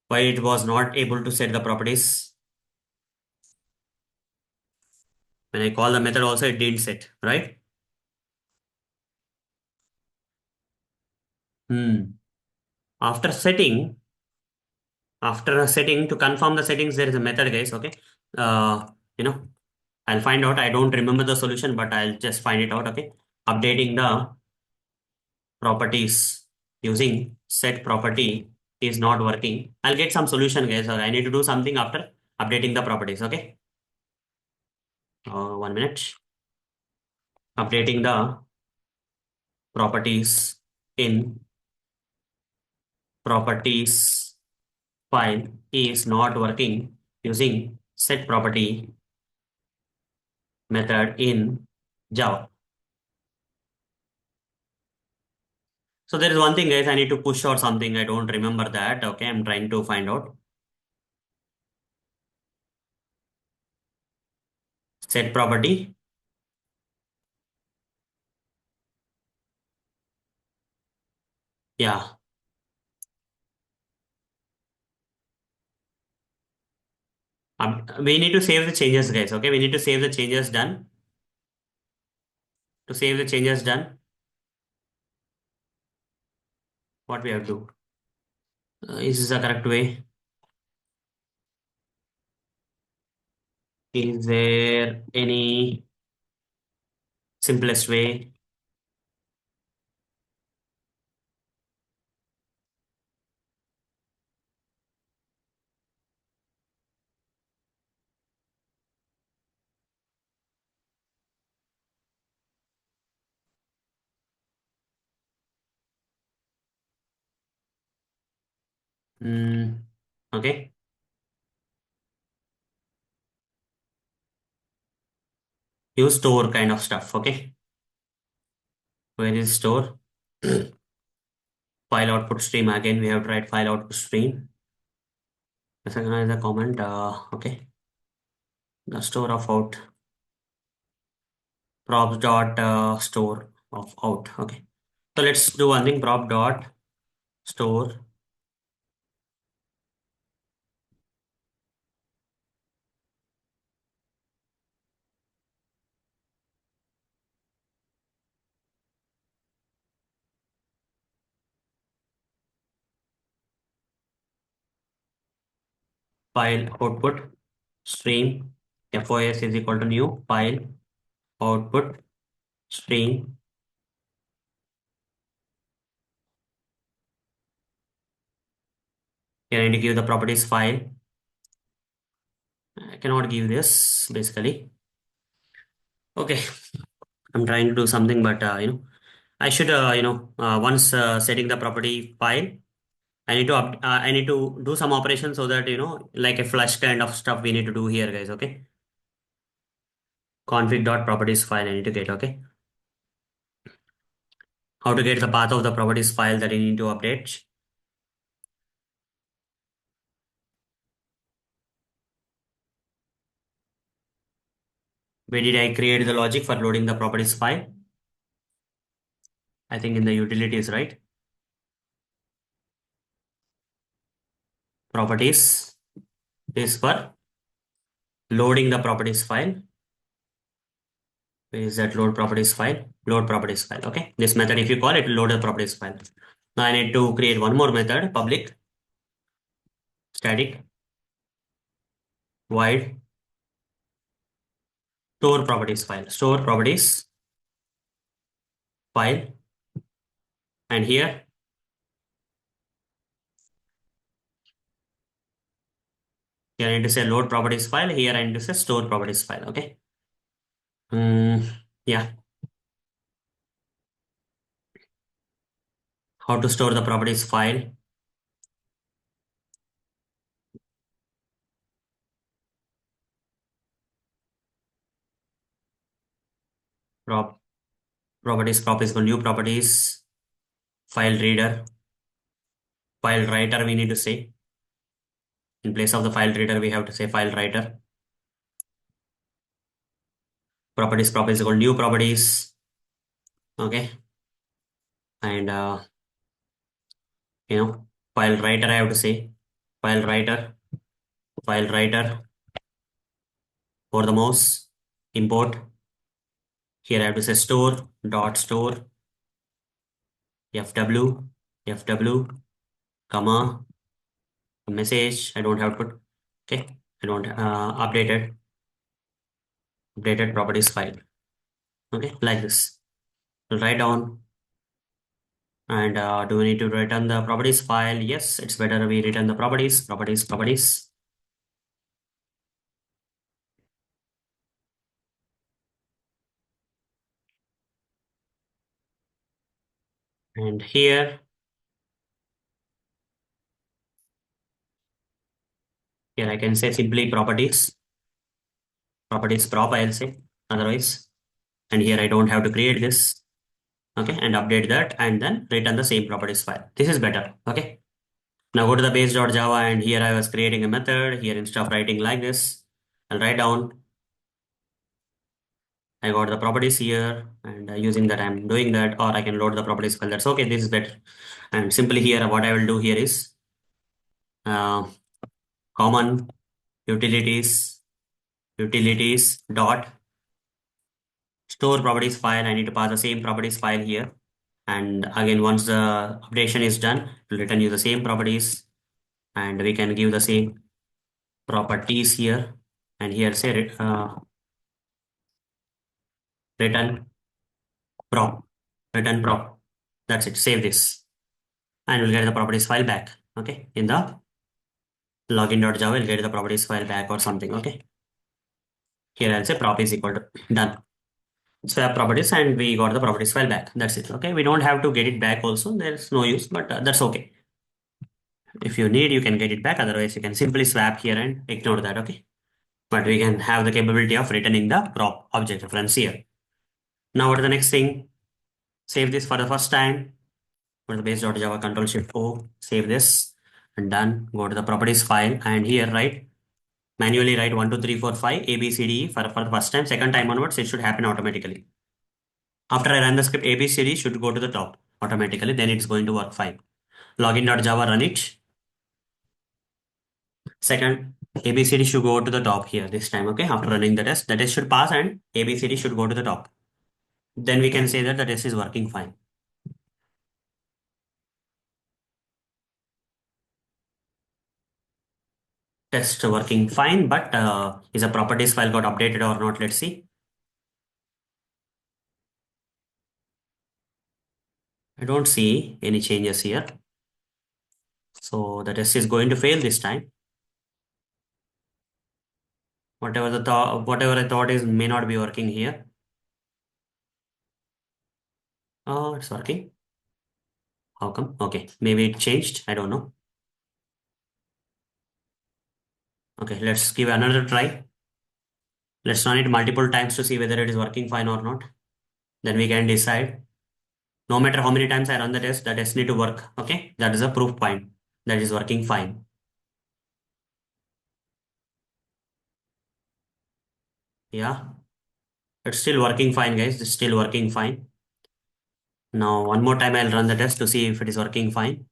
Why it was not able to set the properties? When I call the method also, it didn't set, right? After setting, to confirm the settings, there is a method, guys, okay? Uh, you know, I'll find out. I don't remember the solution, but I'll just find it out, okay? Updating the properties using set property is not working. I'll get some solution, guys, or I need to do something after updating the properties, okay? 1 minute. Updating the properties in properties file is not working using set property method in Java. So there is one thing, guys, I need to push or something. I don't remember that. Okay, I'm trying to find out. Set property. Yeah. We need to save the changes, guys. Okay, we need to save the changes done. To save the changes done, what we have to do? Is this the correct way? Is there any simplest way? Okay. Use store kind of stuff. Okay. Where is store? File output stream. Again, we have tried file output stream. The second one is a comment. Okay. The store of out. Props dot store of out. Okay. So let's do one thing. Prop dot store file output stream. FOS is equal to new file output stream. Here I need to give the properties file. I cannot give this basically. Okay. I'm trying to do something, but I should once setting the property file, I need to do some operation so that like a flush kind of stuff we need to do here, guys. Okay. Config dot properties file I need to get. Okay. How to get the path of the properties file that I need to update. Where did I create the logic for loading the properties file? I think in the utilities, right? Properties is for loading the properties file. Where is that load properties file? Load properties file. Okay. This method, if you call it, will load the properties file. Now I need to create one more method, public static void store properties file. Store properties file. And here I need to say load properties file. Here I need to say store properties file. Okay. Mm, yeah. How to store the properties file? Prop prop is equal new properties. File reader. File writer we need to say. In place of the file reader, we have to say file writer. Properties prop is equal new properties. Okay. And file writer I have to say file writer, file writer for the mouse, import. Here I have to say store dot store fw fw comma message. I don't have to put. Okay. I don't updated properties file. Okay, like this. We'll write down. And do we need to return the properties file? Yes, it's better we return the properties. And here I can say simply properties prop I'll say otherwise. And here I don't have to create this. Okay, and update that and then return the same properties file. This is better. Okay. Now go to the base.java and here I was creating a method. Here instead of writing like this, I'll write down I got the properties here and using that I'm doing that, or I can load the properties file. That's okay. This is better. And simply here, what I will do here is uh, common utilities dot store properties file. I need to pass the same properties file here. And again, once the updation is done, it will return you the same properties and we can give the same properties here. And here say return prop, return prop. That's it. Save this and we'll get the properties file back. Okay. In the login.java, we'll get the properties file back or something. Okay. Here I'll say prop is equal to done. Swap properties and we got the properties file back. That's it. Okay. We don't have to get it back also. There's no use, but that's okay. If you need, you can get it back. Otherwise, you can simply swap here and ignore that. Okay. But we can have the capability of returning the prop object reference here. Now, what is the next thing? Save this for the first time. Go to the base.java control shift O, save this and done. Go to the properties file and here write manually write 1, 2, 3, 4, 5 A, B, C, D, E for the first time. Second time onwards, it should happen automatically. After I run the script, A, B, C, D should go to the top automatically. Then it's going to work fine. Login.java, run it. Second, A, B, C, D should go to the top here this time. Okay. After running the test should pass and A, B, C, D should go to the top. Then we can say that the test is working fine. Test working fine, but is a properties file got updated or not? Let's see. I don't see any changes here. So the test is going to fail this time. Whatever I thought is may not be working here. Oh, it's working. How come? Okay, maybe it changed. I don't know. Okay, let's give another try. Let's run it multiple times to see whether it is working fine or not. Then we can decide. No matter how many times I run the test need to work. Okay, that is a proof point that is working fine. Yeah, it's still working fine, guys. It's still working fine. Now, one more time, I'll run the test to see if it is working fine.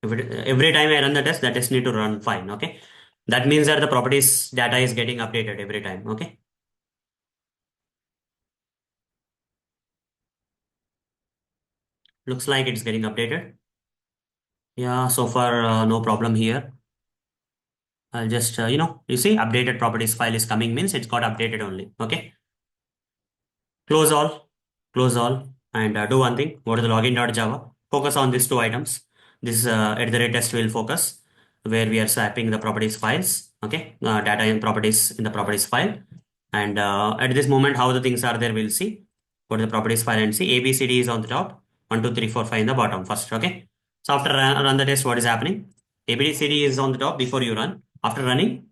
Every time I run the test need to run fine. Okay, that means that the properties data is getting updated every time. Okay, looks like it's getting updated. Yeah, so far no problem here. I'll just you see updated properties file is coming means it's got updated only. Okay, close all. close all, and do one thing. Go to the login.java. Focus on these two items. This at the rate test will focus where we are swapping the properties files. Okay, data and properties in the properties file. And at this moment, how the things are there, we'll see. Go to the properties file and see ABCD is on the top, 1, 2, 3, 4, 5 in the bottom first. Okay. So after run the test, what is happening? ABCD is on the top before you run. After running,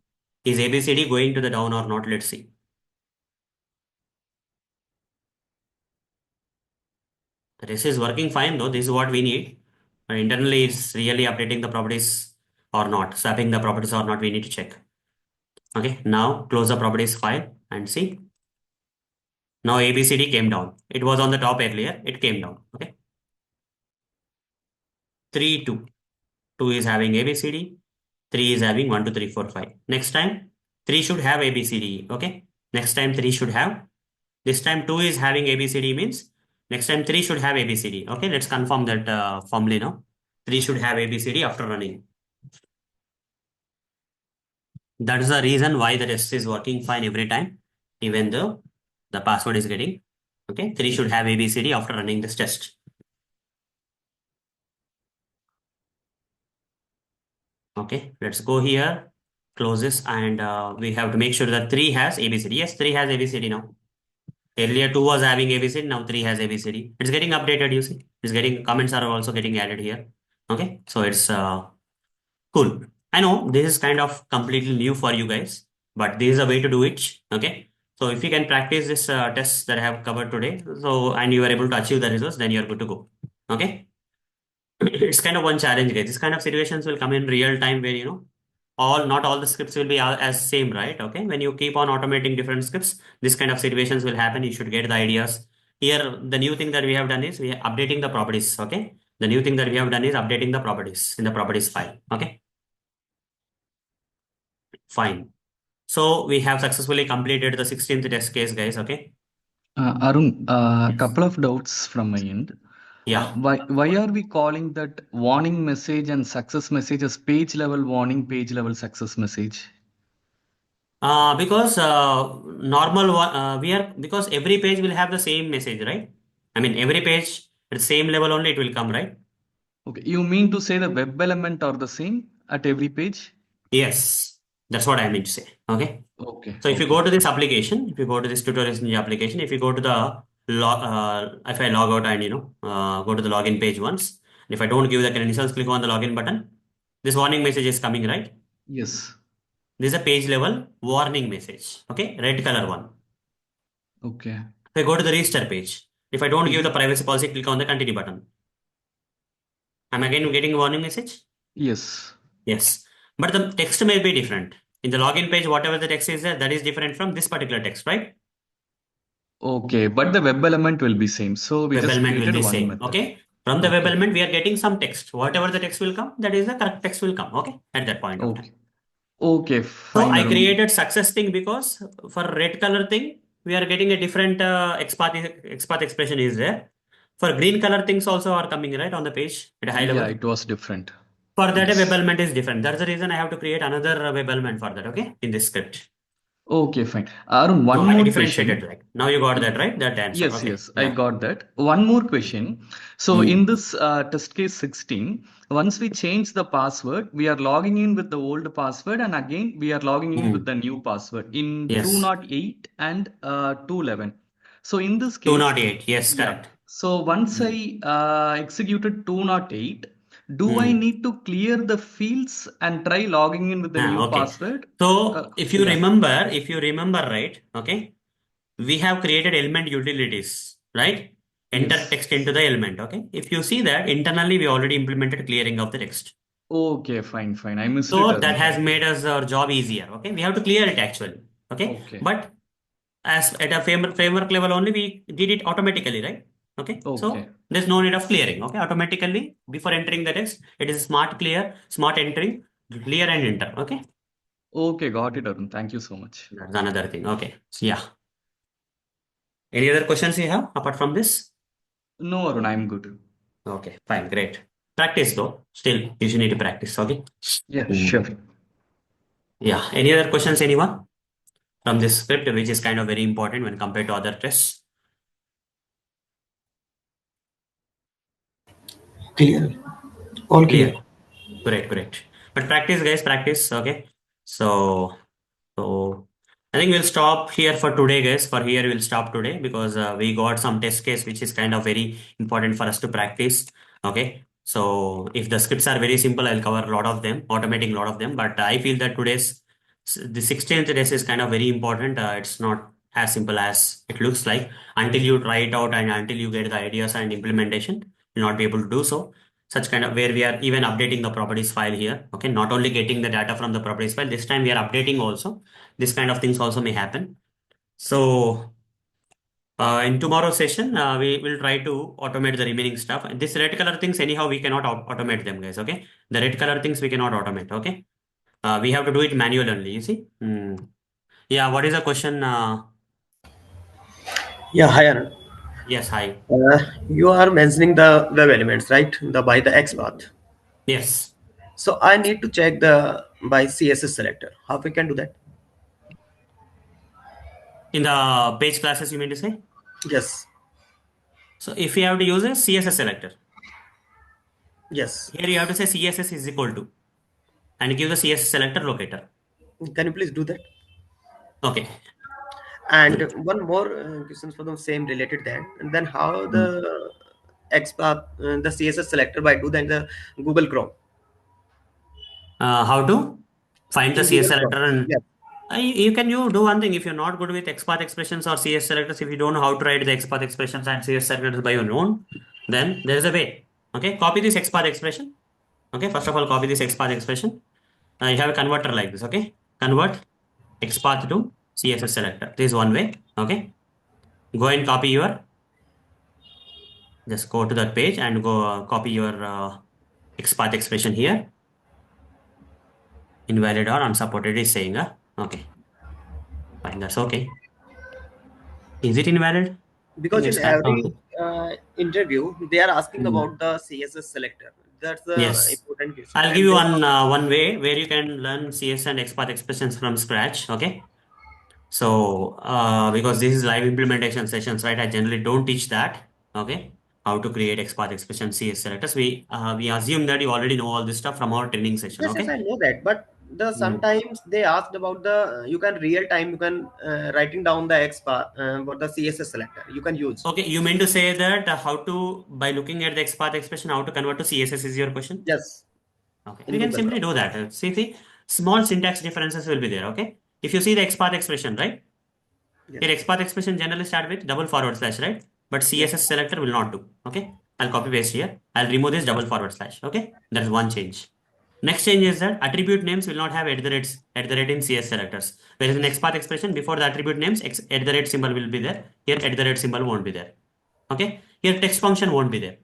is ABCD going to the down or not? Let's see. The test is working fine though. This is what we need. But internally, it's really updating the properties or not, swapping the properties or not. We need to check. Okay. Now close the properties file and see. Now ABCD came down. It was on the top earlier. It came down. Okay. 3, 2. 2 is having ABCD. 3 is having 1, 2, 3, 4, 5. Next time, 3 should have ABCD. Okay. Next time, 3 should have. This time, 2 is having ABCD means next time, 3 should have ABCD. Okay. Let's confirm that formally now. 3 should have ABCD after running. That is the reason why the test is working fine every time, even though the password is getting. Okay. 3 should have ABCD after running this test. Okay, let's go here, close this, and we have to make sure that 3 has ABCD. Yes, 3 has ABCD now. Earlier 2 was having ABCD, now 3 has ABCD. It's getting updated, you see. It's getting, comments are also getting added here. Okay, so it's cool. I know this is kind of completely new for you guys, but this is a way to do it. Okay, so if you can practice this test that I have covered today, so and you are able to achieve the results, then you're good to go. Okay. It's kind of one challenge, guys. This kind of situations will come in real time where, not all the scripts will be as same, right? Okay. When you keep on automating different scripts, this kind of situations will happen. You should get the ideas. Here, the new thing that we have done is we are updating the properties. Okay. The new thing that we have done is updating the properties in the properties file. Okay. Fine. So we have successfully completed the 16th test case, guys. Okay. Arun, a Yes. couple of doubts from my end. Yeah. Why are we calling that warning message and success message as page level warning, page level success message? Because normal one, because every page will have the same message, right? I mean, every page at the same level only it will come, right? Okay, you mean to say the web element are the same at every page? Yes, that's what I mean to say. Okay. Okay, So if you okay. go to this application, if you go to this tutorials in the application, if you go to the if I log out and go to the login page once, and if I don't give the credentials, click on the login button. This warning message is coming, right? Yes. This is a page level warning message. Okay, red color one. Okay. If I go to the register page, if I don't give the Mhm. privacy policy, click on the continue button. I'm again getting a warning message. Yes. Yes, but the text may be different. In the login page, whatever the text is there, that is different from this particular text, right? Okay, but the web element will be same. So we Web just element will created be one same. method. Okay. From the web Okay. element, we are getting some text. Whatever the text will come, that is the correct text will come. Okay. At that point of time. Okay. Okay, So fine, I Arun. created success thing because for red color thing, we are getting a different XPath expression is there. For green color things also are coming right on the page at a high Yeah, level. it was different. For that, a web Yes. element is different. That's the reason I have to create another web element for that. Okay. In this script. Okay, fine. Arun, So one I more differentiated question. like now you got that Y- right? That answer. Yes, Okay. yes, I Yeah. got that. One more question. So in Hmm. this test case 16, once we change the password, we are logging in with the old password and again we are logging in with Hmm. the new password in Yes. 208 and 211. So in this case, 208. Yes, yeah. correct. So once Hmm. I executed 208, do I Hmm. need to clear the fields and try logging in with the new Okay. password? So if Yeah. you remember, right? Okay, we have created element utilities, right? Enter Yes. text into the element. Okay. If you see that internally, we already implemented clearing of the text. Okay, fine, fine. I missed it, So that Arun. has made us our job easier. Okay. We have to clear it actually. Okay. Okay. But as at a framework level only, we did it automatically, right? Okay. Okay. So there's no need of clearing. Okay. Automatically before entering the text, it is smart clear, smart entering, clear and enter. Okay. Okay, got it, Arun. Thank you so much. That's another thing. Okay. So yeah. Any other questions you have apart from this? No, Arun, I'm good. Okay, fine, great. Practice though. Still, you should need to practice. Okay. Yeah, sure. Mm. Yeah. Any other questions, anyone? From this script, which is kind of very important when compared to other tests. Clear. All clear. Clear. Great, great. But practice, guys, practice. Okay. So, so I think we'll stop here for today, guys. For here, we'll stop today because we got some test case which is kind of very important for us to practice. Okay. So if the scripts are very simple, I'll cover a lot of them, automating a lot of them. But I feel that the 16th test is kind of very important. It's not as simple as it looks like. Until you try it out and until you get the ideas and implementation, you'll not be able to do so. Such kind of where we are even updating the properties file here. Okay, not only getting the data from the properties file, this time we are updating also. This kind of things also may happen. So in tomorrow's session, we will try to automate the remaining stuff. This red color things, anyhow, we cannot automate them, guys. Okay, the red color things we cannot automate. Okay, we have to do it manually only. You see? Yeah. What is the question? Yeah, hi Anand. Yes. Hi. You are mentioning the web elements, right? The by the XPath. Yes. So I need to check the by CSS selector. How we can do that? In the page classes, you mean to say? Yes. So if you have to use a CSS selector, Yes. here you have to say CSS is equal to and give the CSS selector locator. Can you please do that? Okay. And one more question for the same related that. And then how Mm. the XPath, the CSS selector by do that in the Google Chrome. How to find the In CS Google Chrome. selector and Yes. you do one thing if you're not good with XPath expressions or CS selectors, if you don't know how to write the XPath expressions and CS selectors by your own, then there is a way. Okay, copy this XPath expression. Okay, first of all, copy this XPath expression. You have a converter like this. Okay, convert XPath to CSS selector. This is one way. Okay, go and copy your. Just go to that page and go copy your XPath expression here. Invalid or unsupported is saying, okay, fine, that's okay. Is it invalid? I think Because in it's correct every only. interview, they are asking Hmm. about the CSS selector. That's the Yes. important question. I'll give And you they one way where you can learn CS and XPath expressions from scratch. Okay. So because this is live implementation sessions, right? I generally don't teach that. Okay. How to create XPath expression CS selectors. We assume that you already know all this stuff from our training session. yes, yes, Okay. I know that. But the Hmm. sometimes they asked about the you can real time you can writing down the XPath for the CSS selector you can use. Okay. You mean to say that how to by looking at the XPath expression how to convert to CSS is your question? Yes, Okay, we in can Google simply Chrome. do that. See, small syntax differences will be there. Okay, if you see the XPath expression, right? Here, Yes, XPath expression generally start with double forward slash, right? But yes. CSS selector will not do. Okay, I'll copy paste here. I'll remove this double forward slash. Okay, that's one change. Next change is that attribute names will not have at the rate in CS selectors. Whereas in XPath expression, before the attribute names, at the rate symbol will be there. Here, at the rate symbol won't be there. Okay, here text function won't be there.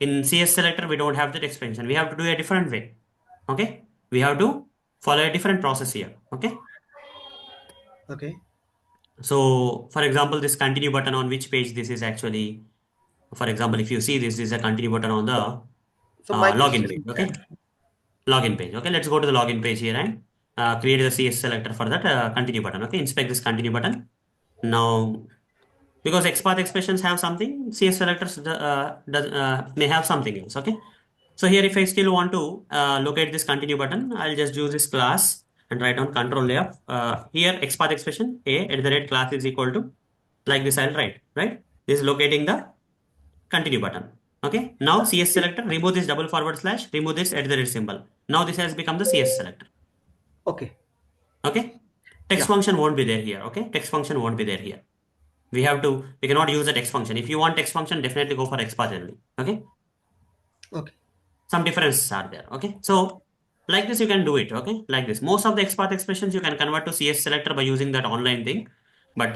In CS selector, we don't have that expansion. We have to do a different way. Okay. We have to follow a different process here. Okay. Okay. So for example, this continue button on which page this is actually, for example, if you see this is a continue button on the So my login question page. is Okay. that Login page. Okay. Let's go to the login page here and create the CS selector for that continue button. Okay. Inspect this continue button. Now, because XPath expressions have something, CS selectors may have something else. Okay. So here, if I still want to locate this continue button, I'll just use this class and write down control F. Here, XPath expression a at the rate class is equal to like this. I'll write right. This is locating the continue button. Okay. Now CS selector remove this double forward slash remove this at the rate symbol. Now this has become the CS selector. okay. Okay. Text Yeah. function won't be there here. Okay. Text function won't be there here. We cannot use the text function. If you want text function, definitely go for XPath only. Okay. Okay. Some differences are there. Okay, so like this you can do it. Okay, like this most of the XPath expressions you can convert to CS selector by using that online thing, but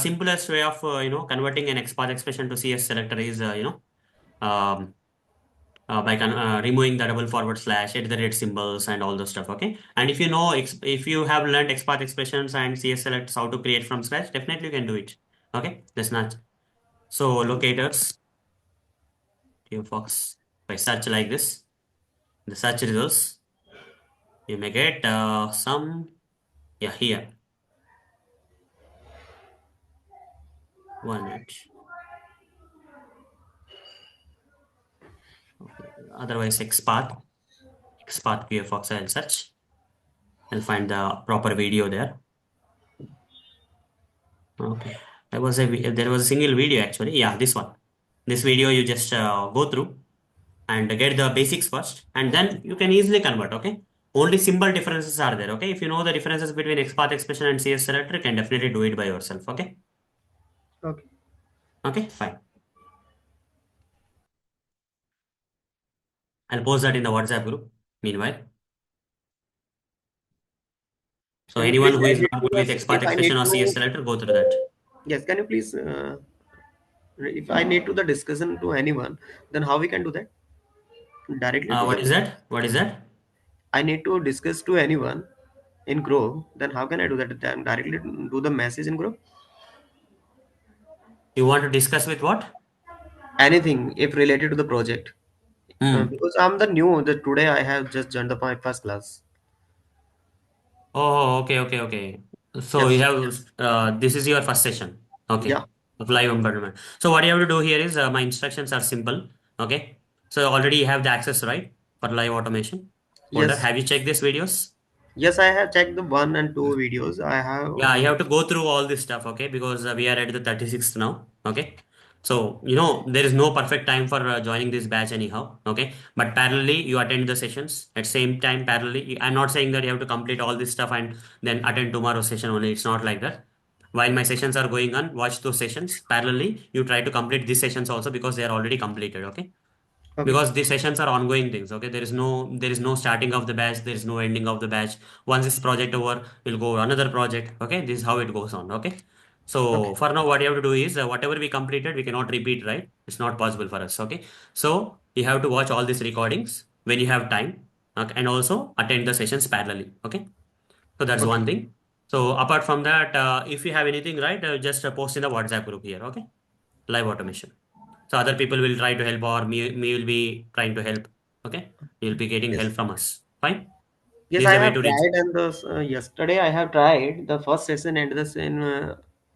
simplest way of converting an XPath expression to CS selector is um, removing the double forward slash at the rate symbols and all those stuff. Okay, and if you know if you have learned XPath expressions and CS selectors how to create from scratch, definitely you can do it. Okay, that's not so locators Fox by search like this the search results you may get some yeah here 1 minute Otherwise, XPath QFox, I'll search. I'll find the proper video there. Okay. There was a single video actually. Yeah, this one. This video you just go through and get the basics first, and then you can easily convert. Okay. Only simple differences are there. Okay. If you know the differences between XPath expression and CS selector, you can definitely do it by yourself. Okay. Okay. Okay. Fine. I'll post that in the WhatsApp group. Meanwhile, so Can you anyone please who is add it not to good with this XPath if I expression need or CS to? selector, go through that. Yes, can you please, if I need to the discussion to anyone, then how we can do that? Directly to What the, is that? What is that? I need to discuss to anyone in group, then how can I do that? Then directly do the message in group? You want to discuss with what? Anything if related to the project. Hmm. Because I'm the new, that today I have just joined my first class. Oh, okay, okay, okay. So you Yes. have this is your first session. Yeah. Okay, of live environment. So what you have to do here is my instructions are simple. Okay, so already you have the access right for live automation folder. Yes. Have you checked these videos? Yes, I have checked the 1 and 2 videos. I Yeah, have. you have to go through all this stuff, okay? Because we are at the 36th now, okay? So, you know, there is no perfect time for joining this batch anyhow, okay? But parallelly, you attend the sessions at same time parallelly. I'm not saying that you have to complete all this stuff and then attend tomorrow's session only. It's not like that. While my sessions are going on, watch those sessions. Parallelly, you try to complete these sessions also because they are already completed, okay? Okay. Because these sessions are ongoing things. Okay, there is no starting of the batch, there is no ending of the batch. Once this project over, we'll go another project. Okay, this is how it goes on. Okay, Okay. so for now what you have to do is whatever we completed we cannot repeat, right? It's not possible for us. Okay, so you have to watch all these recordings when you have time. Okay, and also attend the sessions parallelly. Okay, so that's Okay. one thing. So apart from that, if you have anything, right, just post in the WhatsApp group here. Okay, live automation. So other people will try to help, or me will be trying to help. Okay, you'll be getting help Yes. from us. Fine. Yes, This is I the way have to reach. tried, and this yesterday I have tried the first session and this in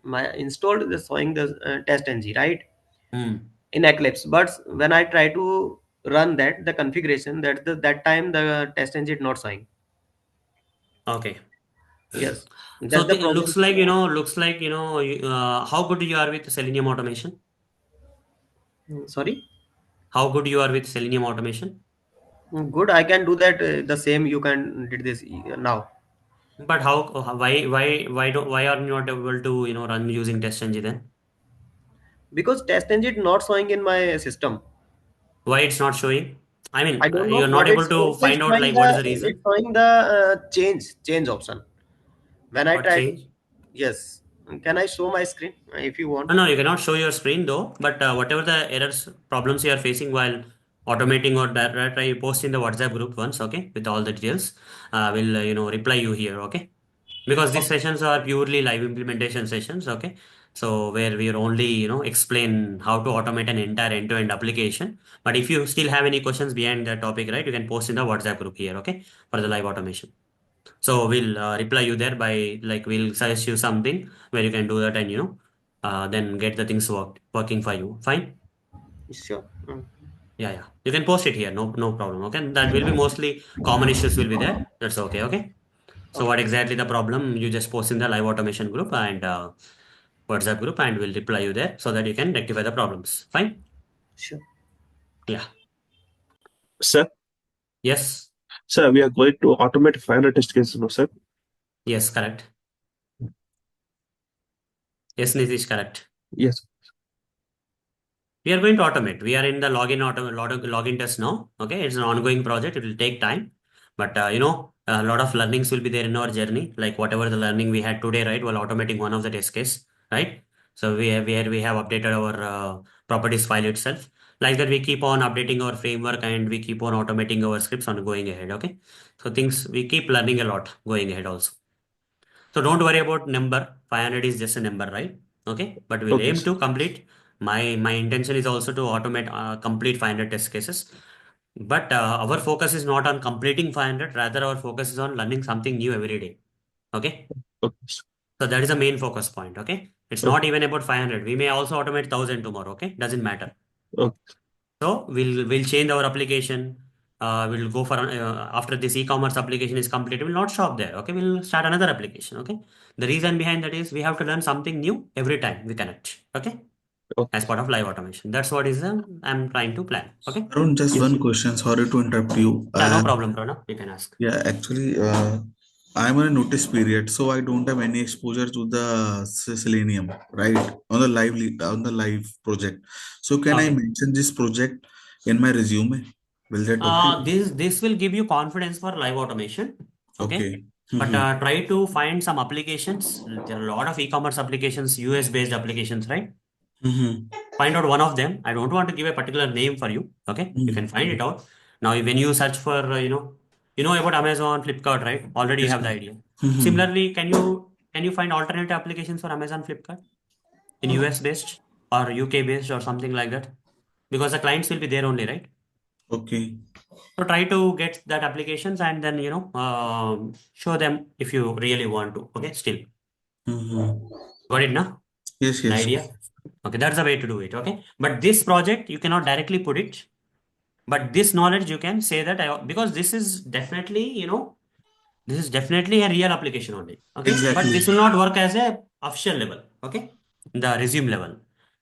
my installed the showing the test ng, right, Hmm. in Eclipse. But when I try to run that the configuration, that time the test ng is not showing. Okay. Yes, So that's the problem. how good you are with Selenium automation? Sorry. How good you are with Selenium automation? Good, I can do that. The same you can did this now But why are you not able to run using TestNG then? because test ng is not showing in my system. Why it's not showing? I I mean, don't know you're not what able to it's find out showing like what is the it's reason? showing the change option. When I What try to, change? yes, can I show my screen if you want? No, you cannot show your screen though. But whatever the errors, problems you are facing while automating or that, try post in the WhatsApp group once, okay, with all the details. Will reply you here, okay? Because these Okay, sessions are purely live implementation sessions, okay? So where we only explain how to automate an entire end-to-end application. But if you still have any questions behind that topic, right, you can post in the WhatsApp group here, okay, for the live automation. So we'll reply you there by like we'll suggest you something where you can do that and then get the things working for you. Fine. sure. Yeah, yeah. You can post it here. No problem. Okay. That will be mostly common issues will be there. That's okay. Okay. So Okay, what exactly the problem? You just post in the live automation group and WhatsApp group, and we'll reply you there so that you can rectify the problems. Fine. sure. Yeah. Sir, Yes. sir, we are going to automate 500 test cases, no, sir? Yes. Correct. Yes, Nitish. Correct. Yes. We are going to automate. We are in the login test now. Okay, it's an ongoing project. It will take time, but a lot of learnings will be there in our journey. Like whatever the learning we had today, right? While automating one of the test case, right? So we have updated our properties file itself. Like that, we keep on updating our framework and we keep on automating our scripts on going ahead. Okay, so things we keep learning a lot going ahead also. So don't worry about number. 500 is just a number, right? Okay, but we'll Okay, aim sir. to complete. My intention is also to automate complete 500 test cases. But our focus is not on completing 500. Rather, our focus is on learning something new every day. Okay, Okay, sir. so that is the main focus point. Okay, it's Okay. not even about 500. We may also automate 1,000 tomorrow. Okay, doesn't matter. Okay. So we'll change our application. We'll go for after this e-commerce application is completed, we'll not stop there. Okay, we'll start another application. Okay, the reason behind that is we have to learn something new every time we connect. Okay, Okay. as part of live automation. That's what is I'm trying to plan. Okay. Arun, just Yes. one question. Sorry to interrupt you. Yeah, no problem, Pranav. You can ask. Yeah, actually, I'm on a notice period, so I don't have any exposure to the Selenium, right? On the live project. So can I Okay. mention this project in my resume? Will that okay? This will give you confidence for live automation. Okay. Okay. But Mm-hmm. try to find some applications. There are a lot of e-commerce applications, US based applications, right? Mm-hmm. Find out one of them. I don't want to give a particular name for you. Okay, you can find it out. Now, when you search for, you know about Amazon, Flipkart, right? Already you Yes, have the sir. idea. Mm-hmm. Similarly, can you find alternative applications for Amazon, Flipkart in US based or UK based or something like that? Because the clients will be there only, right? Okay. So try to get that applications and then show them if you really want to. Okay, still Mm-hmm. got it now? Yes, The yes. idea. Okay, that's the way to do it. Okay, but this project you cannot directly put it. But this knowledge you can say that because this is definitely a real application only. Okay, but Exactly. this will not work as a official level. Okay, the resume level.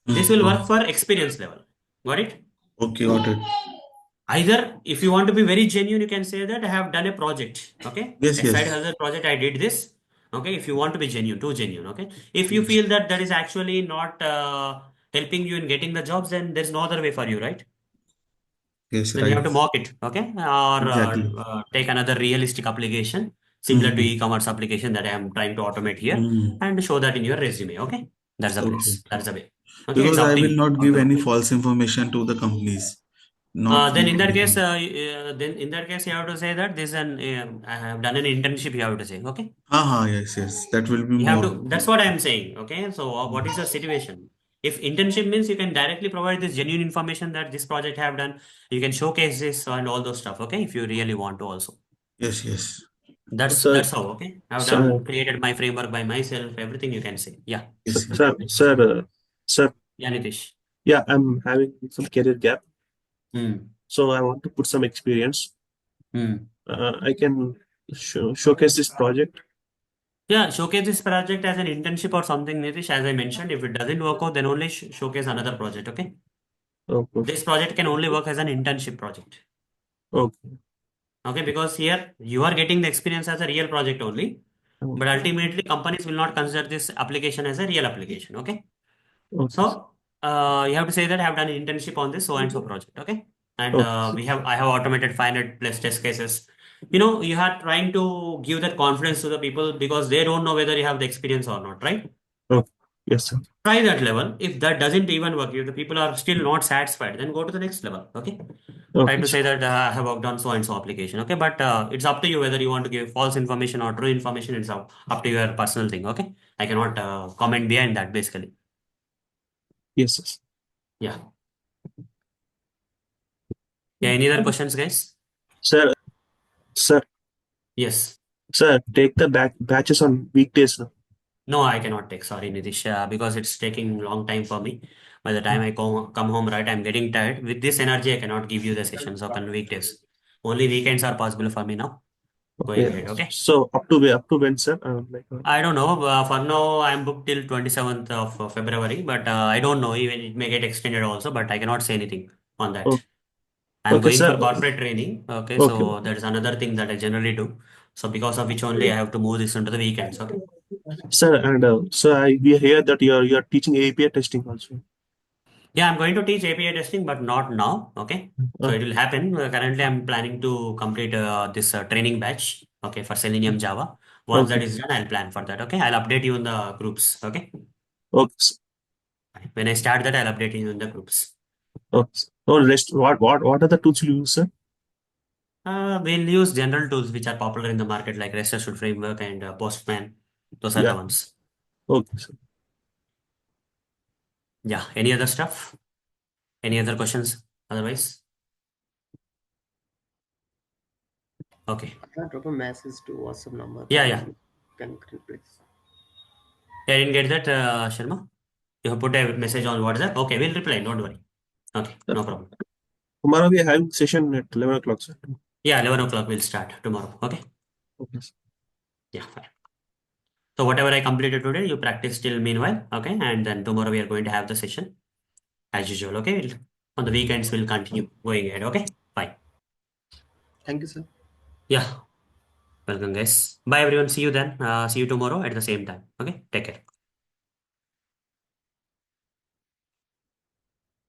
This will Mm-hmm. work for experience level. Got it? Okay, got it. Either if you want to be very genuine, you can say that I have done a project. Okay, Yes, a side yes. hustle project. I did this. Okay, if you want to be genuine, too genuine. Okay, if you Yes, feel that that is actually not helping you in getting the jobs, then there's no other way for you, right? yes, Then you have right. to mock it, okay? Or Exactly. take another realistic application similar to Mm-hmm. e-commerce application that I am trying to automate here Mm-hmm. and show that in your resume, okay? That's the Okay. place. That's the way. Okay, it's Because up I to will you. not give Okay. any false information to the companies. Not Then in that case, anything. you have to say that this an I have done an internship. You have to say, okay? Yes, yes. That will be You have more to. That's good. what I am saying, okay? So what is the situation? If internship means you can directly provide this genuine information that this project I have done, you can showcase this and all those stuff, okay? If you really want to also. Yes, yes. Sir, That's how, okay? I've sir, done created my framework by myself, everything you can say. Yeah. sir, Yes, yes. sir. Yeah, Nitish. Yeah, I'm having some career gap, Hmm. so I want to put some experience. Hmm. I can showcase this project. Yeah, showcase this project as an internship or something, Nitish. As I mentioned, if it doesn't work out, then only showcase another project, okay? Okay. This project can only work as an internship project. Okay. Okay, because here you are getting the experience as a real project only, but Okay. ultimately companies will not consider this application as a real application, okay? Okay. So you have to say that I have done an internship on this so and so project, okay? And Okay. I have automated 500 plus test cases. You are trying to give that confidence to the people because they don't know whether you have the experience or not, right? Okay. Yes, sir. Try that level. If that doesn't even work, if the people are still not satisfied, then go to the next level, okay? Try Okay, to sir. say that I have worked on so and so application, okay? But it's up to you whether you want to give false information or true information. It's up to your personal thing, okay? I cannot comment behind that basically. Yes, yes. Yeah. Yeah. Any other questions, guys? Sir, sir, Yes. sir, take the batches on weekdays now. No, I cannot take. Sorry, Nitish, because it's taking long time for me. By the time I come home, right, I'm getting tired. With this energy, I cannot give you the sessions on weekdays. Only weekends are possible for me now. Going Okay. ahead, okay? So up to when, sir? I don't know. For now, I'm booked till 27th of February, but I don't know. Even it may get extended also, but I cannot say anything on that. oh, I'm okay, going for sir. corporate training. Okay, Okay. so that is another thing that I generally do. So because of which only I have to move this into the weekends. Okay. Sir, and we hear that you're teaching API testing also. Yeah, I'm going to teach API testing, but not now. Okay. So Uh, it will happen. Currently, I'm planning to complete this training batch. Okay, for Selenium Java. Once that okay. is done, I'll plan for that. Okay, I'll update you in the groups. Okay. Okay. When I start that, I'll update you in the groups. Okay. Oh, rest. What are the tools you use, sir? We'll use general tools which are popular in the market like REST Assured Framework and Postman. Those are the Yeah. ones. Okay, sir. Yeah. Any other stuff? Any other questions? Otherwise, okay. Can I drop a message to WhatsApp number? Yeah, yeah. Can please? I didn't get that, Sharma. You have put a message on WhatsApp. Okay, we'll reply. Don't worry. Okay, no problem. Tomorrow we are having session at 11 o'clock, sir. Yeah, 11 o'clock we'll start tomorrow. Okay. Okay, sir. Yeah, fine. So whatever I completed today, you practice till meanwhile. Okay. And then tomorrow we are going to have the session as usual. Okay. On the weekends, we'll continue going ahead. Okay. Fine. Thank you, sir. Yeah. Welcome, guys. Bye, everyone. See you then. See you tomorrow at the same time. Okay. Take care.